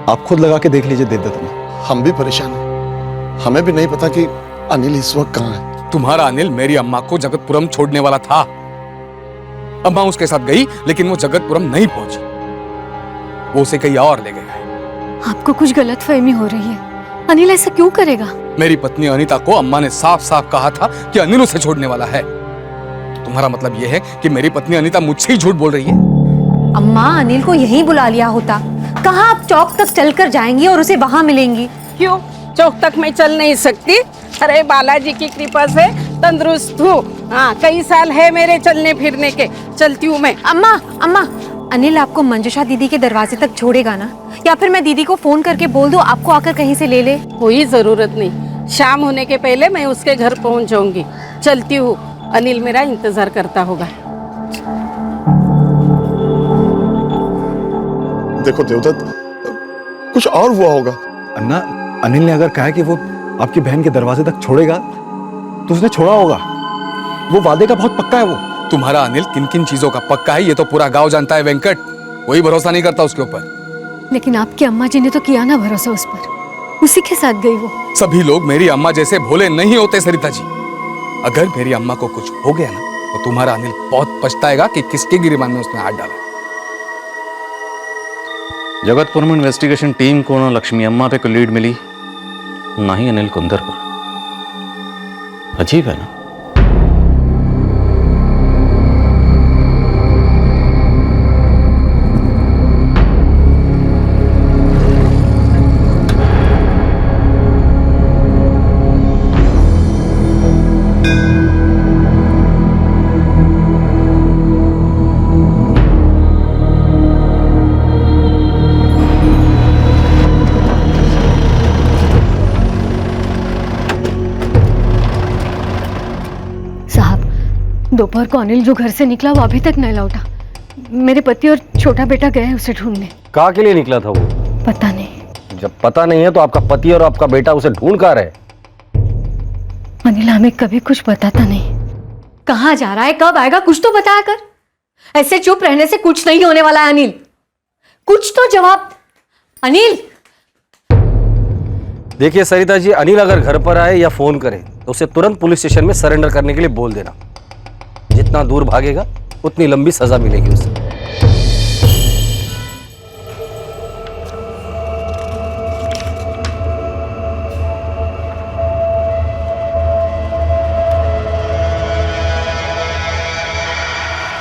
[SPEAKER 5] आप खुद लगा के देख लीजिए देवदत्त में।
[SPEAKER 9] हम भी परेशान हैं, हमें भी नहीं पता कि अनिल इस वक्त कहाँ है।
[SPEAKER 18] तुम्हारा अनिल मेरी अम्मा को जगतपुरम छोड़ने वाला था। अम्मा उसके साथ गई, लेकिन वो जगतपुरम नहीं पहुंची। वो उसे कहीं और ले गया।
[SPEAKER 8] आपको कुछ गलतफहमी हो रही है। अनिल ऐसा क्यों करेगा?
[SPEAKER 18] मेरी पत्नी अनीता को अम्मा ने साफ साफ कहा था कि अनिल उसे छोड़ने वाला है। तो तुम्हारा मतलब यह है कि मेरी पत्नी अनीता मुझसे ही झूठ बोल रही है?
[SPEAKER 19] अम्मा, अनिल को यहीं बुला लिया होता। कहाँ आप चौक तक चलकर जाएंगी और उसे वहां मिलेंगी?
[SPEAKER 17] क्यों चौक तक मैं चल नहीं सकती? अरे बालाजी की कृपा से तंदुरुस्त हूँ। हाँ, कई साल है मेरे चलने फिरने के, चलती हूँ मैं।
[SPEAKER 19] अम्मा, अम्मा, अनिल आपको मंजुषा दीदी के दरवाजे तक छोड़ेगा ना? या फिर मैं दीदी को फोन करके बोल दूं आपको आकर कहीं से ले ले?
[SPEAKER 17] कोई जरूरत नहीं, शाम होने के पहले मैं उसके घर पहुँच जाऊंगी। चलती हूँ, अनिल मेरा इंतजार करता होगा।
[SPEAKER 9] देखो देवदत्त, कुछ और हुआ होगा।
[SPEAKER 5] अन्ना, अनिल ने अगर कहा कि वो आपकी बहन के दरवाजे तक छोड़ेगा तो उसने छोड़ा होगा। वो वादे का बहुत पक्का है। वो
[SPEAKER 18] तुम्हारा अनिल किन किन चीजों का पक्का है ये तो पूरा गांव जानता है वेंकट। कोई भरोसा नहीं करता उसके ऊपर।
[SPEAKER 8] लेकिन आपकी अम्मा जी ने तो किया ना भरोसा उस पर, उसी के साथ गई वो।
[SPEAKER 18] सभी लोग मेरी अम्मा जैसे भोले नहीं होते सरिता जी। अगर मेरी अम्मा को कुछ हो गया ना तो तुम्हारा अनिल बहुत पछताएगा कि किसके गिरेबान में उसने हाथ डाला।
[SPEAKER 2] जगतपुरम इन्वेस्टिगेशन टीम को ना लक्ष्मी अम्मा पे कोई लीड मिली, ना ही अनिल कुंदर पर। अजीब है ना?
[SPEAKER 8] दोपहर को अनिल जो घर से निकला वो अभी तक नहीं लौटा। मेरे पति और छोटा बेटा गए उसे ढूंढने।
[SPEAKER 4] कहाँ के लिए निकला था वो?
[SPEAKER 8] पता नहीं।
[SPEAKER 4] जब पता नहीं है तो आपका पति और आपका बेटा उसे ढूंढ कहाँ रहे?
[SPEAKER 8] अनिल हमें कभी कुछ बताता नहीं।
[SPEAKER 19] कहाँ जा रहा है, कब आएगा, कुछ तो बताया कर। ऐसे चुप रहने से कुछ नहीं होने वाला है अनिल। कुछ तो जवाब। अनिल!
[SPEAKER 4] देखिए सरिता जी, अनिल अगर घर पर आए या फोन करे तो उसे तुरंत पुलिस स्टेशन में सरेंडर करने के लिए बोल देना। जितना दूर भागेगा उतनी लंबी सजा मिलेगी उसे।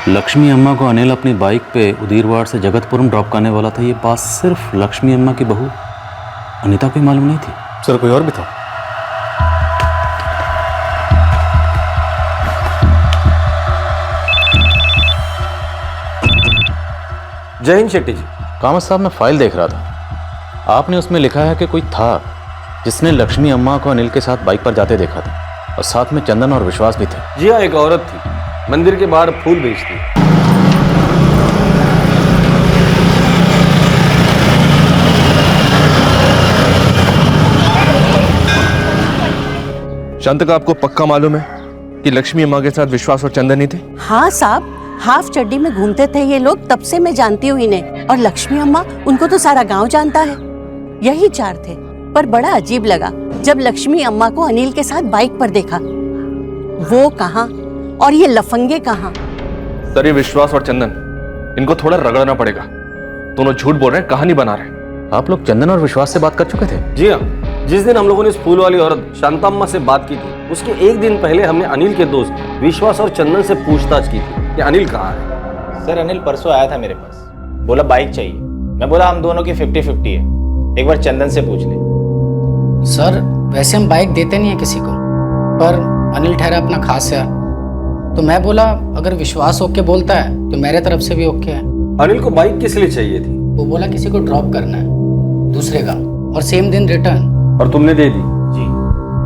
[SPEAKER 2] लक्ष्मी अम्मा को अनिल अपनी बाइक पे उदीरवाड़ से जगतपुरम ड्रॉप करने वाला था, ये बात सिर्फ लक्ष्मी अम्मा की बहू अनीता को मालूम नहीं थी।
[SPEAKER 1] सर, कोई और भी था?
[SPEAKER 4] जय हिंद शेट्टी जी।
[SPEAKER 2] कामत साहब, मैं फाइल देख रहा था। आपने उसमें लिखा है कि कोई था जिसने लक्ष्मी अम्मा को अनिल के साथ बाइक पर जाते देखा था और साथ में चंदन और विश्वास भी थे।
[SPEAKER 4] जी हाँ, एक औरत थी, मंदिर के बाहर फूल बेचती।
[SPEAKER 7] शांता, आपको पक्का मालूम है कि लक्ष्मी अम्मा के साथ विश्वास और चंदन ही थे?
[SPEAKER 22] हाँ साहब, हाफ चड्डी में घूमते थे ये लोग, तब से मैं जानती हूँ इन्हें। और लक्ष्मी अम्मा, उनको तो सारा गांव जानता है। यही चार थे। पर बड़ा अजीब लगा जब लक्ष्मी अम्मा को अनिल के साथ बाइक पर देखा। वो कहाँ और ये लफंगे कहाँ?
[SPEAKER 7] सर ये विश्वास और चंदन, इनको थोड़ा रगड़ना पड़ेगा। दोनों झूठ बोल रहे हैं, कहानी बना रहे हैं।
[SPEAKER 2] आप लोग चंदन और विश्वास से बात कर चुके थे?
[SPEAKER 6] जी हाँ, जिस दिन हम लोगों ने इस फूल वाली औरत शांताम्मा से बात की थी, उसके एक दिन पहले हमने अनिल के दोस्त विश्वास और चंदन से पूछताछ की थी कि अनिल कहाँ है।
[SPEAKER 12] सर अनिल परसों आया था मेरे पास, बोला बाइक चाहिए। मैं बोला हम दोनों की 50-50 है, एक बार चंदन से पूछ ले।
[SPEAKER 23] सर वैसे हम बाइक देते नहीं है किसी को, पर अनिल ठहरा अपना खास यार, तो मैं बोला अगर विश्वास ओके बोलता है तो मेरे तरफ से भी ओके है।
[SPEAKER 6] अनिल को बाइक किस लिए चाहिए थी?
[SPEAKER 23] वो बोला किसी को ड्रॉप करना है दूसरे गांव और सेम दिन रिटर्न।
[SPEAKER 6] और तुमने दे दी?
[SPEAKER 12] जी।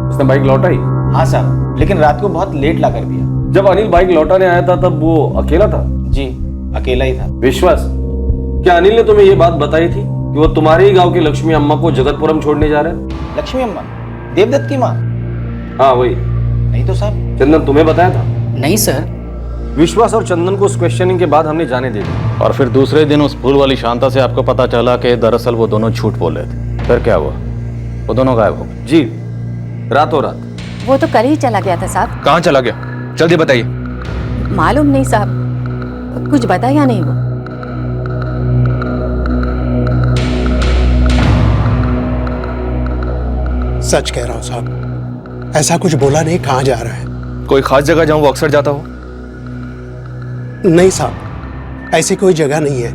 [SPEAKER 6] उसने बाइक लौटाई?
[SPEAKER 12] हाँ साहब, लेकिन रात को बहुत लेट ला कर दिया।
[SPEAKER 6] जब अनिल बाइक लौटाने आया था तब वो अकेला था?
[SPEAKER 12] जी अकेला ही था।
[SPEAKER 6] विश्वास, क्या अनिल ने तुम्हें ये बात बताई थी कि वो तुम्हारे ही गांव की लक्ष्मी अम्मा को जगतपुरम छोड़ने जा रहे हैं?
[SPEAKER 12] लक्ष्मी अम्मा? देवदत्त की माँ?
[SPEAKER 6] हाँ वही।
[SPEAKER 12] नहीं तो साहब।
[SPEAKER 6] चंदन तुम्हें बताया था?
[SPEAKER 23] नहीं सर।
[SPEAKER 6] विश्वास और चंदन को उस क्वेश्चनिंग के बाद हमने जाने दे दिया।
[SPEAKER 2] और फिर दूसरे दिन उस फूल वाली शांता से आपको पता चला कि दरअसल वो दोनों झूठ बोल रहे थे। फिर क्या हुआ? वो दोनों गायब हो गए?
[SPEAKER 6] जी, रातों रात।
[SPEAKER 11] वो तो कल ही चला गया था साहब।
[SPEAKER 7] कहाँ चला गया? जल्दी बताइए।
[SPEAKER 11] मालूम नहीं साहब, कुछ बताया नहीं वो।
[SPEAKER 15] सच कह रहा हूं साहब, ऐसा कुछ बोला नहीं। कहाँ जा रहा है?
[SPEAKER 7] कोई खास जगह जहां वो अक्सर जाता हो?
[SPEAKER 15] नहीं साहब, ऐसी कोई जगह नहीं है।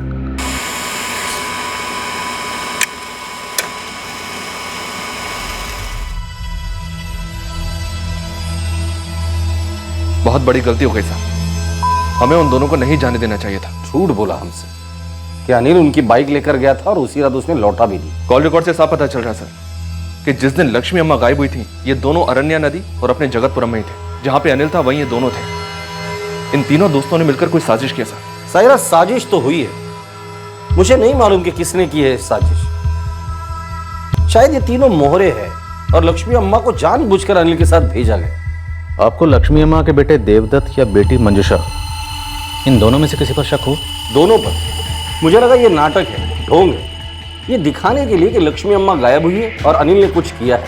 [SPEAKER 7] बहुत बड़ी गलती हो गई साहब, हमें उन दोनों को नहीं जाने देना चाहिए था।
[SPEAKER 6] झूठ बोला हमसे कि अनिल उनकी बाइक लेकर गया था और उसी रात उसने लौटा भी दी।
[SPEAKER 7] कॉल रिकॉर्ड से साफ पता चल रहा सर कि जिस दिन लक्ष्मी अम्मा गायब हुई थी, ये दोनों अरण्या नदी और अपने जगतपुरम में ही थे। जहां पे अनिल था वहीं ये दोनों थे। इन तीनों दोस्तों ने मिलकर कोई साजिश किया सर।
[SPEAKER 6] सायरा, साजिश तो हुई है, मुझे नहीं मालूम कि किसने की है साजिश। शायद ये तीनों मोहरे हैं और लक्ष्मी अम्मा को जानबूझकर अनिल के साथ भेजा गया।
[SPEAKER 2] आपको लक्ष्मी अम्मा के बेटे देवदत्त या बेटी मंजुषा, इन दोनों में से किसी पर शक हो?
[SPEAKER 6] दोनों पर। मुझे लगा ये नाटक है, ढोंग है, ये दिखाने के लिए कि लक्ष्मी अम्मा गायब हुई है और अनिल ने कुछ किया है।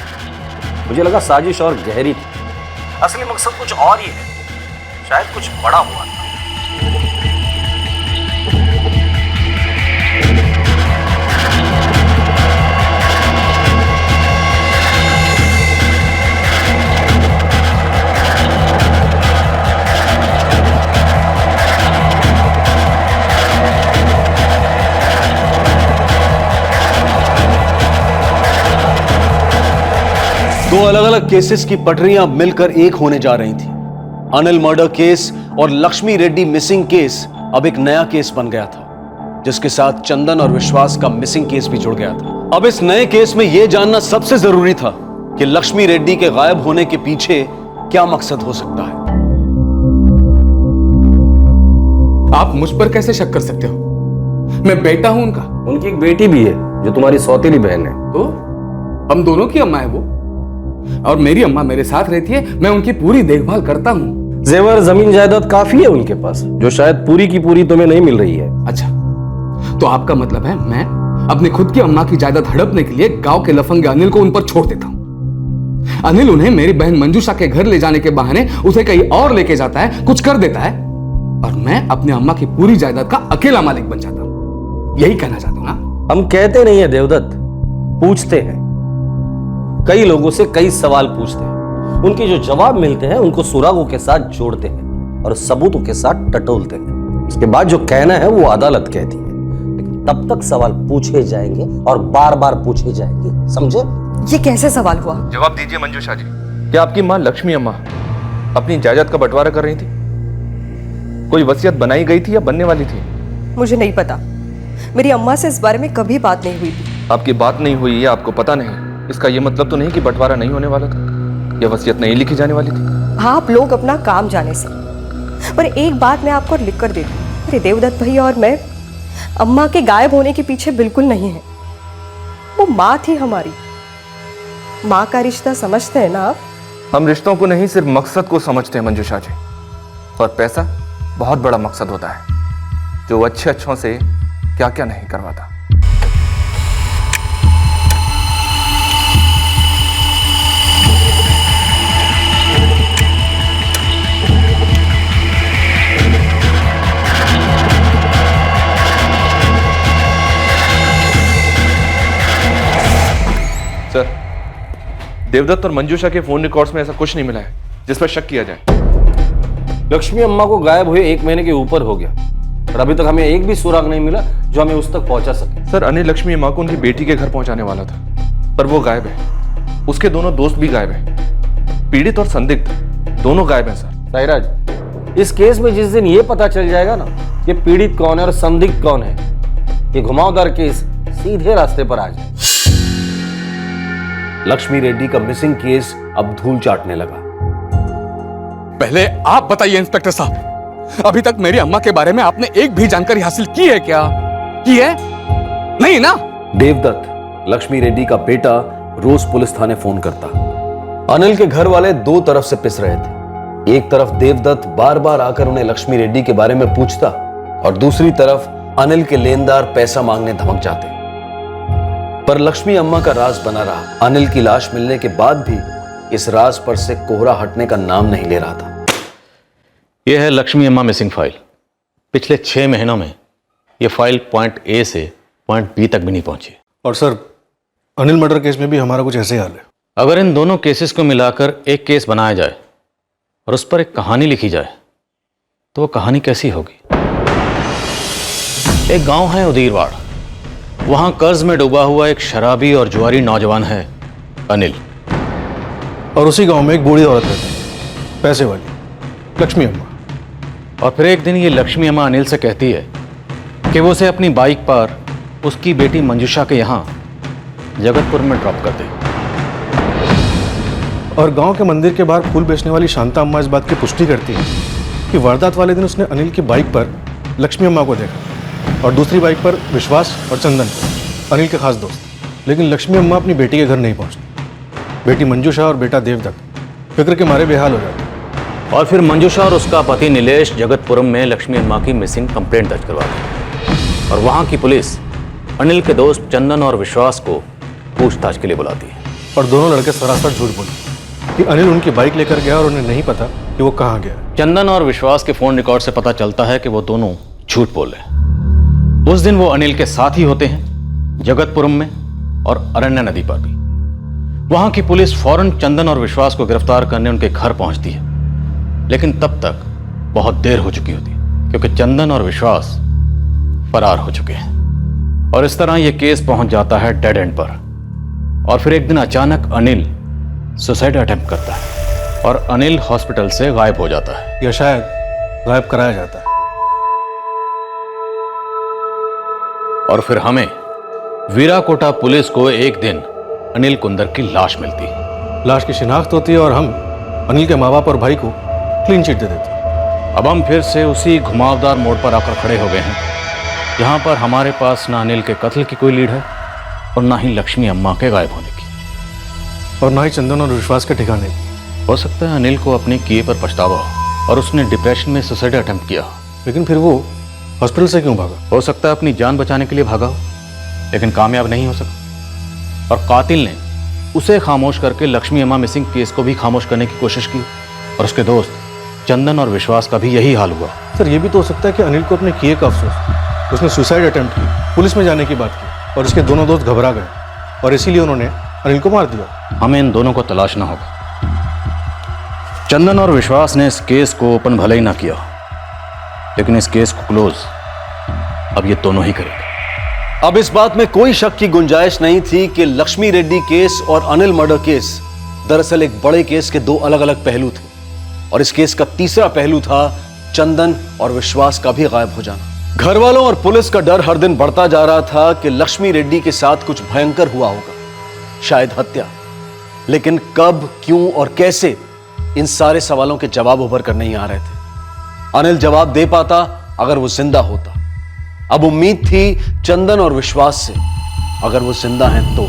[SPEAKER 6] मुझे लगा साजिश और गहरी थी, असली मकसद कुछ और ही है, शायद कुछ बड़ा हुआ था।
[SPEAKER 4] दो अलग अलग केसेस की पटरियां मिलकर एक होने जा रही थी। अनिल मर्डर केस और लक्ष्मी रेड्डी मिसिंग केस अब एक नया केस बन गया था, जिसके साथ चंदन और विश्वास का मिसिंग केस भी जुड़ गया था। अब इस नए केस में यह जानना सबसे जरूरी था कि लक्ष्मी रेड्डी के गायब होने के पीछे क्या मकसद हो सकता है।
[SPEAKER 18] आप मुझ पर कैसे शक कर सकते हो? मैं बेटा हूं उनका।
[SPEAKER 6] उनकी एक बेटी भी है जो तुम्हारी सौतेली बहन है।
[SPEAKER 18] तो हम दोनों की अम्मा है वो, और मेरी अम्मा मेरे साथ रहती है, मैं उनकी पूरी देखभाल करता हूँ।
[SPEAKER 6] जेवर जमीन जायदाद काफी है उनके पास, जो शायद पूरी की पूरी तुम्हें नहीं मिल रही है।
[SPEAKER 18] अच्छा, तो आपका मतलब है मैं अपनी खुद की अम्मा की जायदाद हड़पने के लिए गांव के लफंगे अनिल को उन पर छोड़ देता हूँ। अनिल उन्हें मेरी बहन मंजूषा के घर ले जाने के बहाने उसे कहीं और लेके जाता है, कुछ कर देता है, और मैं अपनी अम्मा की पूरी जायदाद का अकेला मालिक बन जाता हूँ। यही कहना चाहता हूँ ना?
[SPEAKER 6] हम कहते नहीं है देवदत्त, पूछते हैं। कई लोगों से कई सवाल पूछते हैं, उनके जो जवाब मिलते हैं उनको सुरागों के साथ जोड़ते हैं और सबूतों के साथ टटोलते हैं। उसके बाद जो कहना है वो अदालत कहती है, लेकिन तब तक सवाल पूछे जाएंगे और बार बार पूछे जाएंगे, समझे?
[SPEAKER 20] ये कैसे सवाल हुआ?
[SPEAKER 7] जवाब दीजिए मंजूषा जी, क्या आपकी माँ लक्ष्मी अम्मा अपनी जायदाद का बंटवारा कर रही थी? कोई वसीयत बनाई गई थी या बनने वाली थी?
[SPEAKER 20] मुझे नहीं पता, मेरी अम्मा से इस बारे में कभी बात नहीं हुई थी।
[SPEAKER 7] आपकी बात नहीं हुई या आपको पता नहीं, इसका यह मतलब तो नहीं कि बंटवारा नहीं होने वाला था या वसीयत नहीं लिखी जाने वाली थी।
[SPEAKER 20] आप लोग अपना काम जाने से, पर एक बात मैं आपको लिख कर देती हूँ, मेरे देवदत्त भैया और मैं अम्मा के गायब होने के पीछे बिल्कुल नहीं है। वो माँ थी हमारी, माँ का रिश्ता समझते हैं ना आप?
[SPEAKER 7] हम रिश्तों को नहीं, सिर्फ मकसद को समझते हैं मंजूषा जी, और पैसा बहुत बड़ा मकसद होता है जो अच्छे अच्छों से क्या क्या नहीं करवाता। देवदत्त और मंजूषा के फोन रिकॉर्ड्स में ऐसा कुछ नहीं मिला है जिस पर शक किया जाए।
[SPEAKER 6] लक्ष्मी अम्मा को गायब हुए 1 महीने के ऊपर हो गया और अभी तक हमें एक भी सुराग नहीं मिला जो हमें उस तक पहुंचा सके।
[SPEAKER 7] सर, अनिल लक्ष्मी अम्मा को उनकी बेटी के घर पहुंचाने वाला था, पर वो गायब है। उसके दोनों दोस्त भी गायब हैं। पीड़ित और संदिग्ध दोनों गायब हैं सर।
[SPEAKER 6] साईराज, इस केस में जिस दिन ये पता चल जाएगा ना कि पीड़ित कौन है और संदिग्ध कौन है, ये घुमावदार केस सीधे रास्ते पर आ जाए। लक्ष्मी रेड्डी का मिसिंग केस अब धूल चाटने लगा।
[SPEAKER 18] पहले आप बताइए इंस्पेक्टर साहब, अभी तक मेरी अम्मा के बारे में आपने एक भी जानकारी हासिल की है क्या? की है? नहीं ना?
[SPEAKER 6] देवदत्त, लक्ष्मी रेड्डी का बेटा, रोज पुलिस थाने फोन करता। अनिल के घर वाले दो तरफ से पिस रहे थे। एक तरफ देवदत्त बार बार आकर उन्हें लक्ष्मी रेड्डी के बारे में पूछता और दूसरी तरफ अनिल के लेनदार पैसा मांगने धमक जाते। पर लक्ष्मी अम्मा का राज बना रहा। अनिल की लाश मिलने के बाद भी इस राज पर से कोहरा हटने का नाम नहीं ले रहा था।
[SPEAKER 2] यह है लक्ष्मी अम्मा मिसिंग फाइल। पिछले 6 महीनों में यह फाइल पॉइंट ए से पॉइंट बी तक भी नहीं पहुंची।
[SPEAKER 1] और सर, अनिल मर्डर केस में भी हमारा कुछ ऐसे हाल है।
[SPEAKER 2] अगर इन दोनों केसेस को मिलाकर एक केस बनाया जाए और उस पर एक कहानी लिखी जाए तो वो कहानी कैसी होगी? एक गांव है उदीरवाड़, वहां कर्ज में डूबा हुआ एक शराबी और जुआरी नौजवान है अनिल।
[SPEAKER 1] और उसी गांव में एक बूढ़ी औरत रहती है, पैसे वाली, लक्ष्मी अम्मा।
[SPEAKER 2] और फिर एक दिन ये लक्ष्मी अम्मा अनिल से कहती है कि वो उसे अपनी बाइक पर उसकी बेटी मंजूषा के यहाँ जगतपुर में ड्रॉप कर दे।
[SPEAKER 1] और गांव के मंदिर के बाहर फूल बेचने वाली शांता अम्मा इस बात की पुष्टि करती है कि वारदात वाले दिन उसने अनिल की बाइक पर लक्ष्मी अम्मा को देखा और दूसरी बाइक पर विश्वास और चंदन को, अनिल के खास दोस्त। लेकिन लक्ष्मी अम्मा अपनी बेटी के घर नहीं पहुंचती। बेटी मंजूषा और बेटा देवदत्त फिक्र के मारे बेहाल हो जाते।
[SPEAKER 2] और फिर मंजूषा और उसका पति नीलेश जगतपुरम में लक्ष्मी अम्मा की मिसिंग कंप्लेंट दर्ज करवाती और वहां की पुलिस अनिल के दोस्त चंदन और विश्वास को पूछताछ के लिए बुलाती है।
[SPEAKER 1] और दोनों लड़के सरासर झूठ बोलते कि अनिल उनकी बाइक लेकर गया और उन्हें नहीं पता कि वो कहाँ गया।
[SPEAKER 2] चंदन और विश्वास के फोन रिकॉर्ड से पता चलता है कि वो दोनों झूठ बोल रहे हैं। उस दिन वो अनिल के साथ ही होते हैं जगतपुरम में और अरण्या नदी पर भी। वहां की पुलिस फौरन चंदन और विश्वास को गिरफ्तार करने उनके घर पहुंचती है, लेकिन तब तक बहुत देर हो चुकी होती है क्योंकि चंदन और विश्वास फरार हो चुके हैं। और इस तरह यह केस पहुंच जाता है डेड एंड पर। और फिर एक दिन अचानक अनिल सुसाइड अटेम्प्ट करता है और अनिल हॉस्पिटल से गायब हो जाता है,
[SPEAKER 1] या शायद गायब कराया जाता है।
[SPEAKER 2] और फिर हमें वीराकोटा पुलिस को एक दिन अनिल कुंदर की लाश मिलती है।
[SPEAKER 1] लाश की शिनाख्त होती है और हम अनिल के माँ बाप और भाई को क्लीन चिट दे देते हैं।
[SPEAKER 2] अब हम फिर से उसी घुमावदार मोड़ पर आकर खड़े हो गए हैं जहां पर हमारे पास ना अनिल के कत्ल की कोई लीड है और ना ही लक्ष्मी अम्मा के गायब होने की,
[SPEAKER 1] और ना ही चंदन और विश्वास के ठिकाने की।
[SPEAKER 2] हो सकता है अनिल को अपने किए पर पछतावा हो और उसने डिप्रेशन में सुसाइड अटेम्प्ट किया।
[SPEAKER 1] लेकिन फिर वो हॉस्पिटल से क्यों भागा?
[SPEAKER 2] हो सकता है अपनी जान बचाने के लिए भागा हो, लेकिन कामयाब नहीं हो सका। और कातिल ने उसे खामोश करके लक्ष्मी अम्मा मिसिंग केस को भी खामोश करने की कोशिश की और उसके दोस्त चंदन और विश्वास का भी यही हाल हुआ।
[SPEAKER 1] सर, ये भी तो हो सकता है कि अनिल को अपने किए का अफसोस, उसने सुसाइड अटेम्प्ट की, पुलिस में जाने की बात की और उसके दोनों दोस्त घबरा गए और इसीलिए उन्होंने अनिल को मार दिया।
[SPEAKER 2] हमें इन दोनों को तलाशना होगा। चंदन और विश्वास ने इस केस को ओपन भले ही ना किया, लेकिन इस केस को क्लोज अब ये दोनों ही करेंगे।
[SPEAKER 4] अब इस बात में कोई शक की गुंजाइश नहीं थी कि लक्ष्मी रेड्डी केस और अनिल मर्डर केस दरअसल एक बड़े केस के दो अलग अलग पहलू थे। और इस केस का तीसरा पहलू था चंदन और विश्वास का भी गायब हो जाना। घर वालों और पुलिस का डर हर दिन बढ़ता जा रहा था कि लक्ष्मी रेड्डी के साथ कुछ भयंकर हुआ होगा, शायद हत्या। लेकिन कब, क्यों और कैसे, इन सारे सवालों के जवाब उभर कर नहीं आ रहे थे। अनिल जवाब दे पाता अगर वो जिंदा होता। अब उम्मीद थी चंदन और विश्वास से, अगर वो जिंदा हैं तो।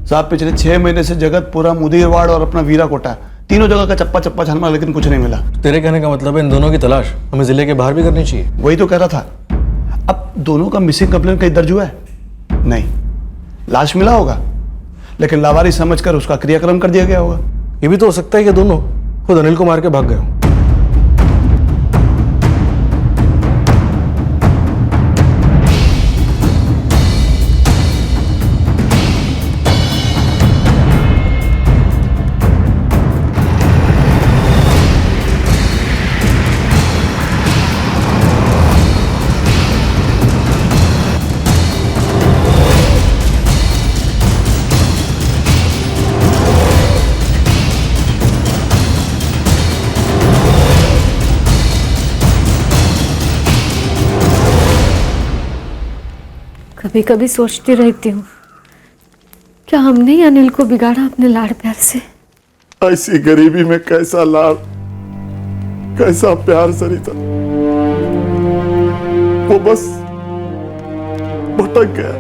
[SPEAKER 10] साहब, पिछले 6 महीने से जगतपुरा, मुदीरवाड़ और अपना वीराकोटा, तीनों जगह का चप्पा चप्पा छाना, लेकिन कुछ नहीं मिला।
[SPEAKER 1] तेरे कहने का मतलब है इन दोनों की तलाश हमें जिले के बाहर भी करनी चाहिए?
[SPEAKER 10] वही तो कह रहा था। अब दोनों का मिसिंग कंप्लेंट कहीं दर्ज हुआ है? नहीं। लाश मिला होगा, लेकिन लावारिस समझकर उसका क्रियाक्रम कर दिया गया होगा।
[SPEAKER 1] ये भी तो हो सकता है कि दोनों खुद अनिल को मार के भाग गए हों।
[SPEAKER 8] कभी कभी सोचती रहती हूँ, क्या हमने ही अनिल को बिगाड़ा अपने लाड़ प्यार से?
[SPEAKER 9] ऐसी गरीबी में कैसा लाड़, कैसा प्यार सरिता। वो बस भटक गया,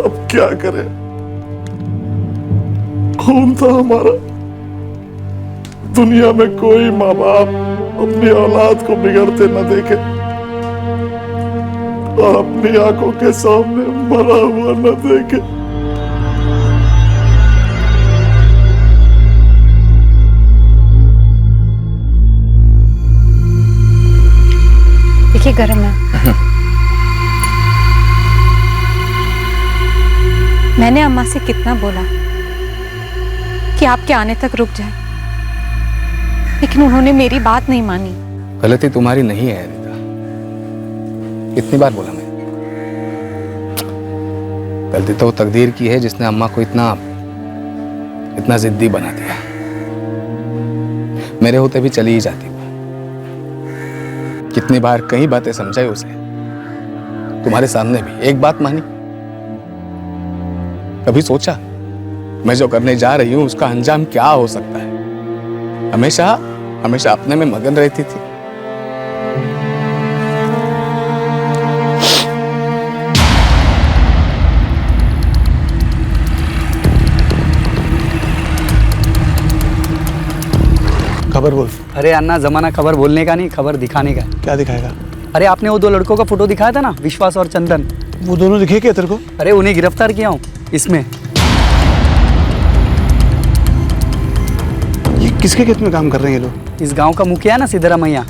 [SPEAKER 9] अब क्या करे। खून था हमारा। दुनिया में कोई माँ बाप अपनी औलाद को बिगड़ते न देखे और अपनी आंखों के सामने मरा हुआ न देखे।
[SPEAKER 19] देखिए गरम है। मैंने अम्मा से कितना बोला कि आपके आने तक रुक जाए, लेकिन उन्होंने मेरी बात नहीं मानी।
[SPEAKER 18] गलती तुम्हारी नहीं है अनिता, कितनी बार बोला मैं। गलती तो तकदीर की है जिसने अम्मा को इतना जिद्दी बना दिया। मेरे होते भी चली ही जाती। कितनी बार कई बातें समझाई उसे, तुम्हारे सामने भी एक बात मानी। कभी सोचा मैं जो करने जा रही हूं उसका अंजाम क्या हो सकता है? हमेशा अपने में मगन रहती थी।
[SPEAKER 10] खबर बोल।
[SPEAKER 13] अरे अन्ना, जमाना खबर बोलने का नहीं, खबर दिखाने का।
[SPEAKER 10] क्या दिखाएगा?
[SPEAKER 13] अरे आपने वो 2 लड़कों का फोटो दिखाया था ना, विश्वास और चंदन।
[SPEAKER 10] वो दोनों दिखे क्या तेरे को?
[SPEAKER 13] अरे उन्हें गिरफ्तार किया हूँ इसमें।
[SPEAKER 10] ये किसके खेत में काम कर रहे हैं ये लोग?
[SPEAKER 13] इस गांव का मुखिया है ना सिद्धरामैया,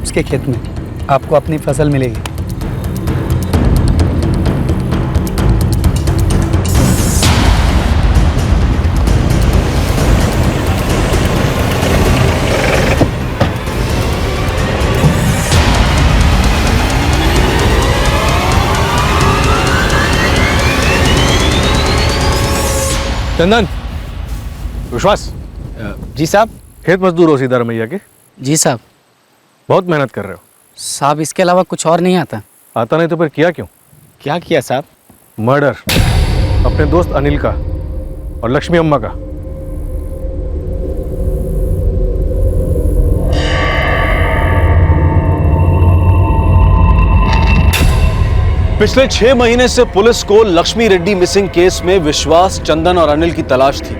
[SPEAKER 13] उसके खेत में। आपको अपनी फसल मिलेगी।
[SPEAKER 1] चंदन, विश्वास।
[SPEAKER 13] जी साहब।
[SPEAKER 1] खेत मजदूर हो सिद्धारमैया के?
[SPEAKER 23] जी साहब।
[SPEAKER 1] बहुत मेहनत कर रहे हो
[SPEAKER 23] साहब, इसके अलावा कुछ और नहीं आता।
[SPEAKER 1] आता नहीं तो फिर किया क्यों?
[SPEAKER 13] क्या किया साहब?
[SPEAKER 1] मर्डर अपने दोस्त अनिल का और लक्ष्मी अम्मा का।
[SPEAKER 4] पिछले 6 महीने से पुलिस को लक्ष्मी रेड्डी मिसिंग केस में विश्वास, चंदन और अनिल की तलाश थी,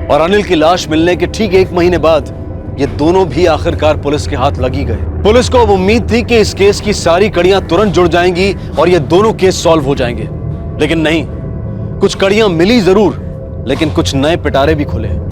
[SPEAKER 4] और अनिल की लाश मिलने के ठीक 1 महीने बाद ये दोनों भी आखिरकार पुलिस के हाथ लगी गए। पुलिस को अब उम्मीद थी कि इस केस की सारी कड़ियां तुरंत जुड़ जाएंगी और ये दोनों केस सॉल्व हो जाएंगे, लेकिन नहीं। कुछ कड़ियां मिली जरूर, लेकिन कुछ नए पिटारे भी खुले।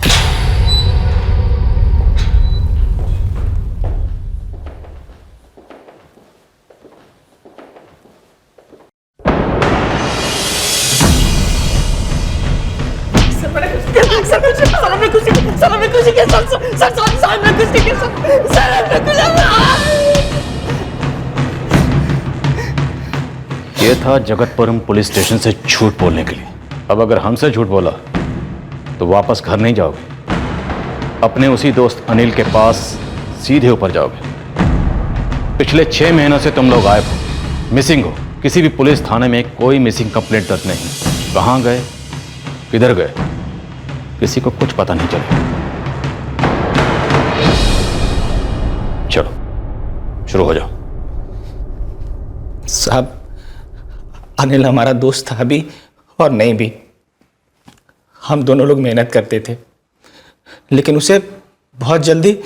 [SPEAKER 2] ये था जगतपुरम पुलिस स्टेशन से झूठ बोलने के लिए। अब अगर हमसे झूठ बोला तो वापस घर नहीं जाओगे, अपने उसी दोस्त अनिल के पास सीधे ऊपर जाओगे। पिछले 6 महीनों से तुम लोग गायब हो, मिसिंग हो। किसी भी पुलिस थाने में कोई मिसिंग कंप्लेंट दर्ज नहीं। कहाँ गए, किधर गए, किसी को कुछ पता नहीं चला। चलो शुरू हो जाओ।
[SPEAKER 12] साहब, अनिल हमारा दोस्त था भी और नहीं भी। हम दोनों लोग मेहनत करते थे, लेकिन उसे बहुत जल्दी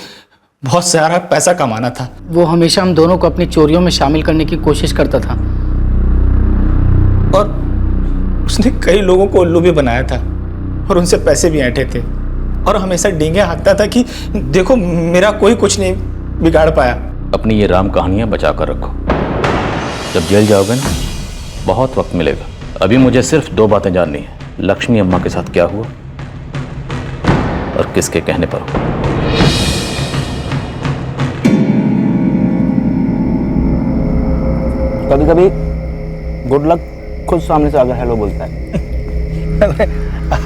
[SPEAKER 12] बहुत सारा पैसा कमाना था।
[SPEAKER 23] वो हमेशा हम दोनों को अपनी चोरियों में शामिल करने की कोशिश करता था,
[SPEAKER 12] और उसने कई लोगों को उल्लू भी बनाया था और उनसे पैसे भी ऐंठे थे, और हमेशा डींगे हाँकता था कि देखो मेरा कोई कुछ नहीं बिगाड़ पाया।
[SPEAKER 2] अपनी ये राम कहानियां बचा कर रखो। जब जेल जाओगे ना, बहुत वक्त मिलेगा। अभी मुझे सिर्फ 2 बातें जाननी है, लक्ष्मी अम्मा के साथ क्या हुआ और किसके कहने पर हुआ।
[SPEAKER 12] कभी कभी गुड लक खुद सामने से आकर हेलो बोलता है।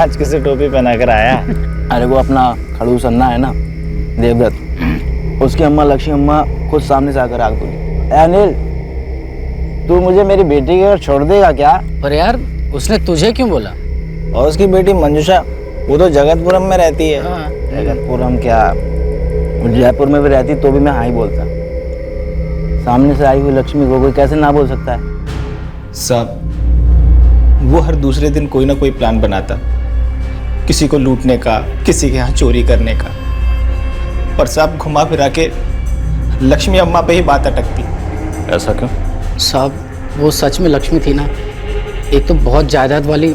[SPEAKER 12] आज किसी टोपी पहना कर आया। अरे वो अपना खड़ूस अन्ना है ना, देवदत्त, उसकी अम्मा लक्ष्मी अम्मा खुद सामने से आकर आग बोली, अनिल तू मुझे मेरी बेटी के घर छोड़ देगा क्या?
[SPEAKER 23] पर यार उसने तुझे क्यों बोला?
[SPEAKER 12] और उसकी बेटी मंजूषा, वो तो जगतपुरम में रहती है। जगतपुरम क्या, वो जयपुर में भी रहती तो भी मैं हाँ ही बोलता। सामने से आई हुई लक्ष्मी को कोई कैसे ना बोल सकता है? साहब, वो हर दूसरे दिन कोई ना कोई प्लान बनाता, किसी को लूटने का, किसी के यहाँ चोरी करने का, और साहब घुमा फिरा के लक्ष्मी अम्मा पे ही बात अटकती।
[SPEAKER 2] ऐसा क्यों?
[SPEAKER 23] साहब वो सच में लक्ष्मी थी ना? एक तो बहुत जायदाद वाली,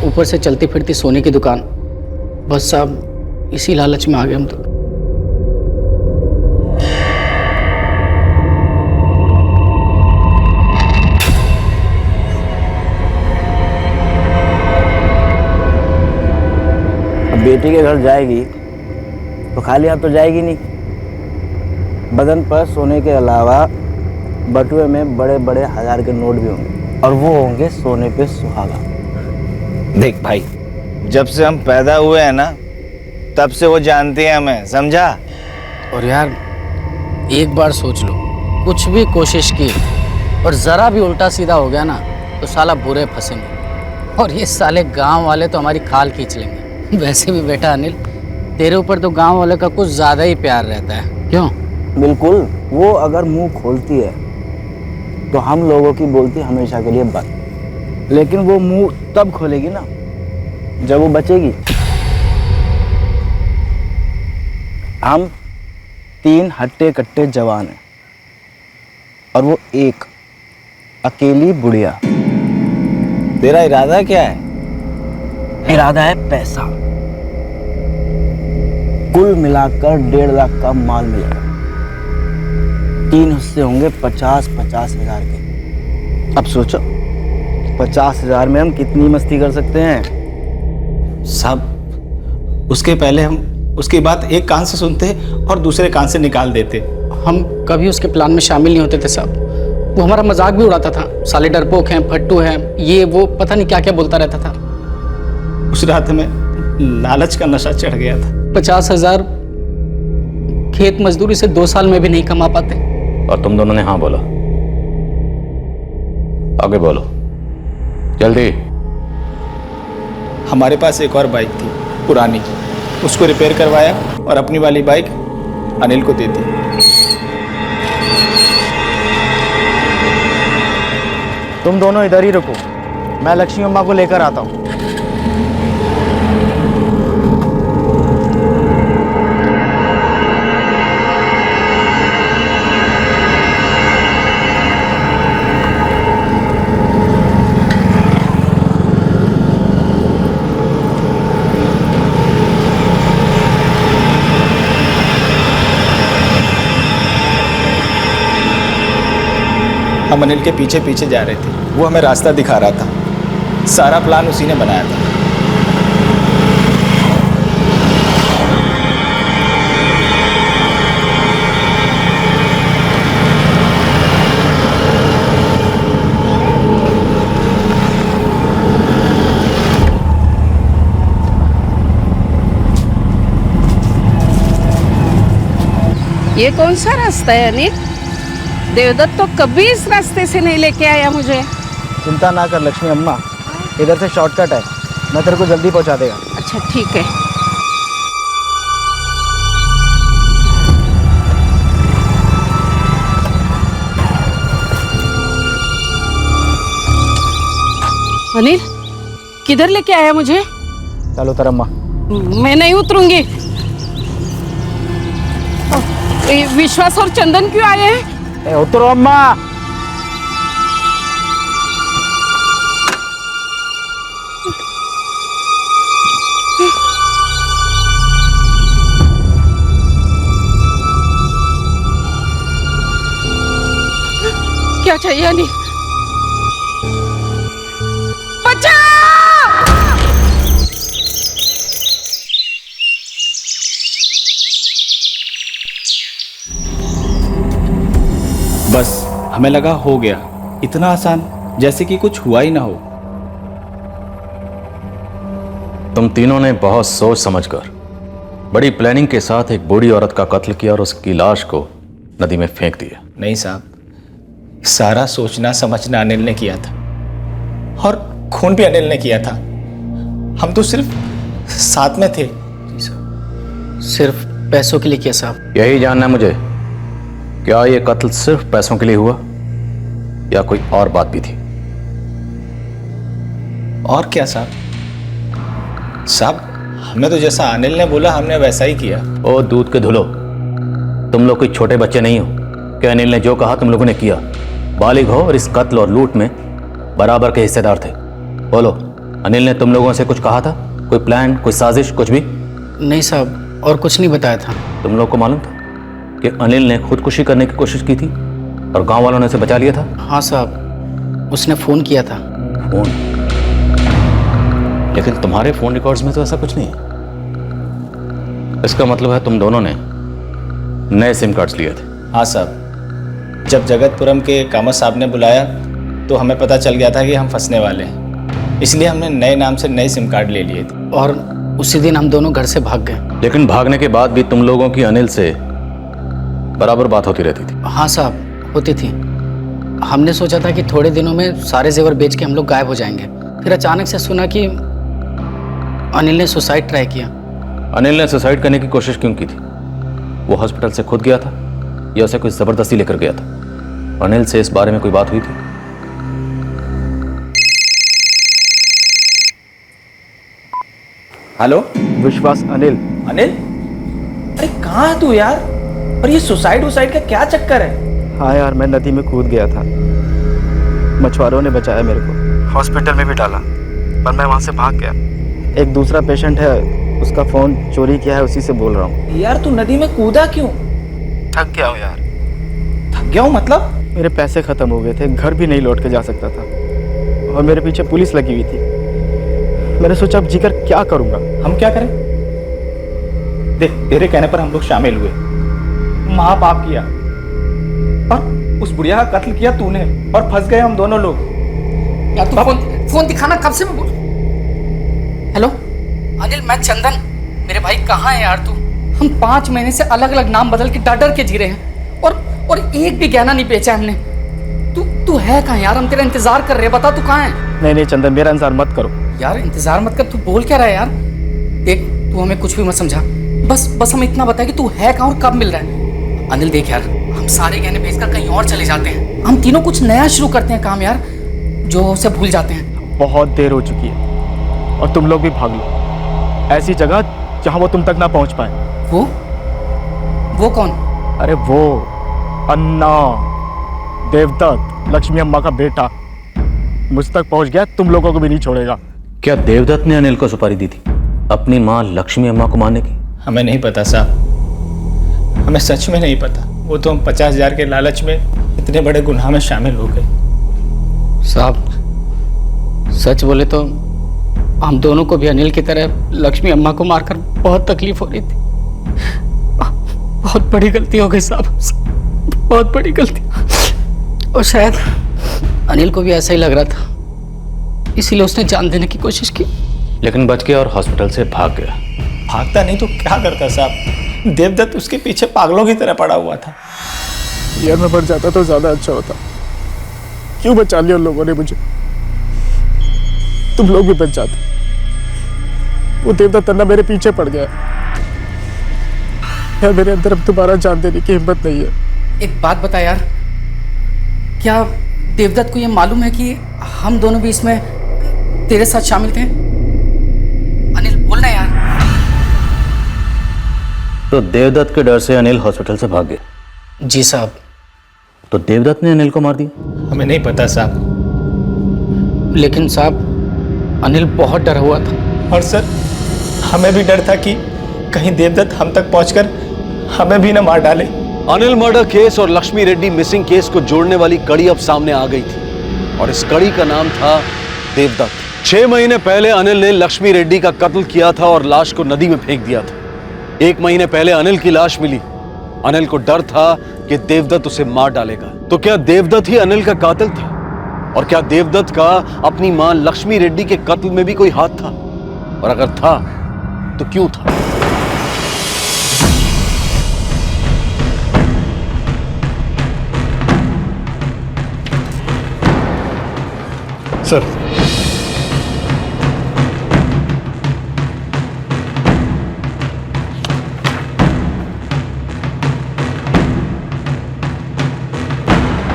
[SPEAKER 23] ऊपर से चलती फिरती सोने की दुकान। बस साहब इसी लालच में आ गए हम तो।
[SPEAKER 12] अब बेटी के घर जाएगी तो खाली हाथ तो जाएगी नहीं। बदन पर सोने के अलावा बटुए में बड़े बड़े 1000 के नोट भी होंगे, और वो होंगे सोने पे सुहागा। देख भाई, जब से हम पैदा हुए हैं ना, तब से वो जानती है हमें, समझा?
[SPEAKER 23] और यार एक बार सोच लो, कुछ भी कोशिश की और ज़रा भी उल्टा सीधा हो गया ना तो साला बुरे फंसेंगे, और ये साले गांव वाले तो हमारी खाल खींच लेंगे। वैसे भी बेटा अनिल, तेरे ऊपर तो गांव वाले का कुछ ज़्यादा ही प्यार रहता है, क्यों?
[SPEAKER 12] बिल्कुल। वो अगर मुंह खोलती है तो हम लोगों की बोलती हमेशा के लिए बंद, लेकिन वो मुंह तब खोलेगी ना जब वो बचेगी। हम 3 हट्टे कट्टे जवान हैं और वो एक अकेली बुढ़िया। तेरा इरादा क्या है? इरादा है पैसा। कुल मिलाकर 1.5 लाख का माल मिलेगा। 3 हिस्से होंगे 50-50 हजार के। अब सोचो 50 हजार में हम कितनी मस्ती कर सकते हैं? साहब, उसके पहले हम उसकी बात एक कान से सुनते और दूसरे कान से निकाल देते।
[SPEAKER 23] हम कभी उसके प्लान में शामिल नहीं होते थे साहब। वो हमारा मजाक भी उड़ाता था, साले डरपोक हैं, फट्टू हैं, ये वो पता नहीं क्या क्या बोलता रहता था।
[SPEAKER 12] उस रात में लालच का नशा चढ़ गया था।
[SPEAKER 23] 50,000 खेत मजदूरी से 2 साल में भी नहीं कमा पाते।
[SPEAKER 2] और तुम दोनों ने हाँ बोला। आगे बोलो जल्दी।
[SPEAKER 12] हमारे पास एक और बाइक थी पुरानी, उसको रिपेयर करवाया और अपनी वाली बाइक अनिल को दे दी।
[SPEAKER 3] तुम दोनों इधर ही रुको, मैं लक्ष्मी अम्मा को लेकर आता हूँ।
[SPEAKER 12] हम अनिल के पीछे पीछे जा रहे थे, वो हमें रास्ता दिखा रहा था। सारा प्लान उसी ने बनाया था।
[SPEAKER 17] ये कौन सा रास्ता है अनिल? देवदत्त तो कभी इस रास्ते से नहीं लेके आया मुझे।
[SPEAKER 3] चिंता ना कर लक्ष्मी अम्मा, इधर से शॉर्टकट है, मैं तेरे को जल्दी पहुंचा देगा।
[SPEAKER 17] अच्छा ठीक है। अनिल किधर लेके आया मुझे?
[SPEAKER 3] चलो उतर अम्मा।
[SPEAKER 17] मैं नहीं उतरूंगी। विश्वास और चंदन क्यों आए हैं?
[SPEAKER 3] उतरो अम्मा।
[SPEAKER 17] क्या चाहिए अनिल?
[SPEAKER 12] बस हमें लगा हो गया, इतना आसान, जैसे कि कुछ हुआ ही ना हो।
[SPEAKER 2] तुम तीनों ने बहुत सोच समझकर बड़ी प्लानिंग के साथ एक बूढ़ी औरत का कत्ल किया और उसकी लाश को नदी में फेंक दिया।
[SPEAKER 12] नहीं साहब, सारा सोचना समझना अनिल ने किया था और खून भी अनिल ने किया था। हम तो सिर्फ साथ में थे।
[SPEAKER 23] सिर्फ पैसों के लिए किया साहब?
[SPEAKER 2] यही जानना है मुझे, क्या ये कत्ल सिर्फ पैसों के लिए हुआ या कोई और बात भी थी?
[SPEAKER 12] और क्या साहब? साहब, हमें तो जैसा अनिल ने बोला हमने वैसा ही किया।
[SPEAKER 2] ओ दूध के धुलो, तुम लोग कोई छोटे बच्चे नहीं हो कि अनिल ने जो कहा तुम लोगों ने किया। बालिग हो और इस कत्ल और लूट में बराबर के हिस्सेदार थे। बोलो, अनिल ने तुम लोगों से कुछ कहा था? कोई प्लान, कोई साजिश, कुछ भी?
[SPEAKER 23] नहीं साहब, और कुछ नहीं बताया था।
[SPEAKER 2] तुम लोग को मालूम था कि अनिल ने खुदकुशी करने की कोशिश की थी और गांव वालों ने उसे बचा लिया था?
[SPEAKER 23] हाँ साहब, उसने फोन किया था।
[SPEAKER 2] फोन? लेकिन तुम्हारे फोन रिकॉर्ड्स में तो ऐसा कुछ नहीं है। इसका मतलब है तुम दोनों ने नए सिम कार्ड्स लिए थे?
[SPEAKER 12] हाँ साहब, जब जगतपुरम के कामत साहब ने बुलाया तो हमें पता चल गया था कि हम फंसने वाले हैं, इसलिए हमने नए नाम से नए सिम कार्ड ले लिए थे।
[SPEAKER 23] और उसी दिन हम दोनों घर से भाग गए।
[SPEAKER 2] लेकिन भागने के बाद भी तुम लोगों की अनिल से बराबर बात होती रहती थी?
[SPEAKER 23] हाँ साहब, होती थी। हमने सोचा था कि थोड़े दिनों में सारे जेवर बेच के हम लोग गायब हो जाएंगे। फिर अचानक से सुना कि अनिल ने सुसाइड ट्राई किया।
[SPEAKER 2] अनिल ने सुसाइड करने की कोशिश क्यों की थी? वो हॉस्पिटल से खुद गया था या उसे कोई जबरदस्ती लेकर गया था? अनिल से इस बारे में कोई बात हुई थी?
[SPEAKER 3] हेलो, विश्वास अनिल।
[SPEAKER 12] अनिल, अरे कहाँ है तू यार? और ये सुसाइड का क्या चक्कर है?
[SPEAKER 3] हाँ यार, मैं नदी में कूद गया था, मछुआरों ने बचाया मेरे को, हॉस्पिटल में भी डाला, पर मैं वहाँ से भाग गया। एक दूसरा पेशेंट है, उसका फोन चोरी किया है, उसी से बोल रहा हूँ।
[SPEAKER 12] यार तू नदी में कूदा क्यों?
[SPEAKER 3] थक गया हूँ यार।
[SPEAKER 12] थक गया हूँ मतलब?
[SPEAKER 3] मेरे पैसे खत्म हो गए थे, घर भी नहीं लौट के जा सकता था और मेरे पीछे पुलिस लगी हुई थी। मैंने सोचा अब जीकर क्या करूँगा।
[SPEAKER 12] हम क्या करें? देख, तेरे कहने पर हम लोग शामिल हुए, महापाप किया और उस बुढ़िया का कत्ल किया तूने और फंस गए हम दोनों लोग।
[SPEAKER 23] यार तू फोन दिखाना, कब से मैं बोल। हेलो अनिल, मैं चंदन। मेरे भाई कहाँ है यार तू? हम 5 महीने से अलग अलग नाम बदल के डर के जी रहे हैं और एक भी गहना नहीं बेचा हमने। तू है कहाँ यार? हम तेरा इंतजार कर रहे हैं, बता तू कहाँ है?
[SPEAKER 3] नहीं चंदन, मेरा इंतजार मत करो।
[SPEAKER 23] यार इंतजार मत कर, तू बोल क्या रहा है यार? देख, तू हमें कुछ भी मत समझा, बस हमें इतना बता कि तू है कहाँ और कब मिल रहा है। अनिल देख यार, हम सारे गहने बेचकर कहीं और चले जाते हैं, हम तीनों कुछ नया शुरू करते हैं काम यार, जो उसे भूल जाते हैं।
[SPEAKER 3] बहुत देर हो चुकी है और तुम लोग भी भाग लो ऐसी जगह जहाँ वो तुम तक ना पहुँच पाए।
[SPEAKER 23] वो कौन?
[SPEAKER 3] अरे वो अन्ना, देवदत्त, लक्ष्मी अम्मा का बेटा, मुझ तक पहुँच गया, तुम लोगों को भी नहीं छोड़ेगा।
[SPEAKER 2] क्या देवदत्त ने अनिल को सुपारी दी थी अपनी माँ लक्ष्मी अम्मा को मारने की?
[SPEAKER 12] हमें नहीं पता साहब, हमें सच में नहीं पता। वो तो हम 50,000 के लालच में इतने बड़े गुनाह में शामिल हो गए।
[SPEAKER 23] साहब सच बोले तो हम दोनों को भी अनिल की तरह लक्ष्मी अम्मा को मारकर बहुत तकलीफ हो रही थी। बहुत बड़ी गलती हो गई साहब, बहुत बड़ी गलती। और शायद अनिल को भी ऐसा ही लग रहा था, इसीलिए उसने जान देने की कोशिश की,
[SPEAKER 2] लेकिन बच गया और हॉस्पिटल से भाग गया।
[SPEAKER 12] भागता नहीं तो क्या करता साहब? देवदत्त उसके पीछे पागलों की तरह पड़ा हुआ था।
[SPEAKER 9] यार मैं मर जाता तो ज्यादा अच्छा होता। क्यों बचा लिया उन लोगों ने मुझे? तुम लोग भी बच जाते। वो देवदत्त अन्ना मेरे पीछे पड़ गया यार, मेरे अंदर अब दोबारा जान देने की हिम्मत नहीं है।
[SPEAKER 23] एक बात बता यार, क्या देवदत्त को ये मालूम है कि हम दोनों भी इसमें तेरे साथ शामिल थे? अनिल बोलना यार।
[SPEAKER 2] तो देवदत्त के डर से अनिल हॉस्पिटल से भाग गया?
[SPEAKER 23] जी साहब।
[SPEAKER 2] तो देवदत्त ने अनिल को मार दिया?
[SPEAKER 12] हमें नहीं पता साहब।
[SPEAKER 23] लेकिन साहब अनिल बहुत डरा हुआ था।
[SPEAKER 12] और सर, हमें भी डर था कि कहीं देवदत्त हम तक पहुंचकर हमें भी न मार डाले।
[SPEAKER 4] अनिल मर्डर केस और लक्ष्मी रेड्डी मिसिंग केस को जोड़ने वाली कड़ी अब सामने आ गई थी और इस कड़ी का नाम था देवदत्त। 6 महीने पहले अनिल ने लक्ष्मी रेड्डी का कत्ल किया था और लाश को नदी में फेंक दिया था। 1 महीने पहले अनिल की लाश मिली। अनिल को डर था कि देवदत्त उसे मार डालेगा। तो क्या देवदत्त ही अनिल का कातिल था? और क्या देवदत्त का अपनी मां लक्ष्मी रेड्डी के कत्ल में भी कोई हाथ था? और अगर था तो क्यों था?
[SPEAKER 1] सर।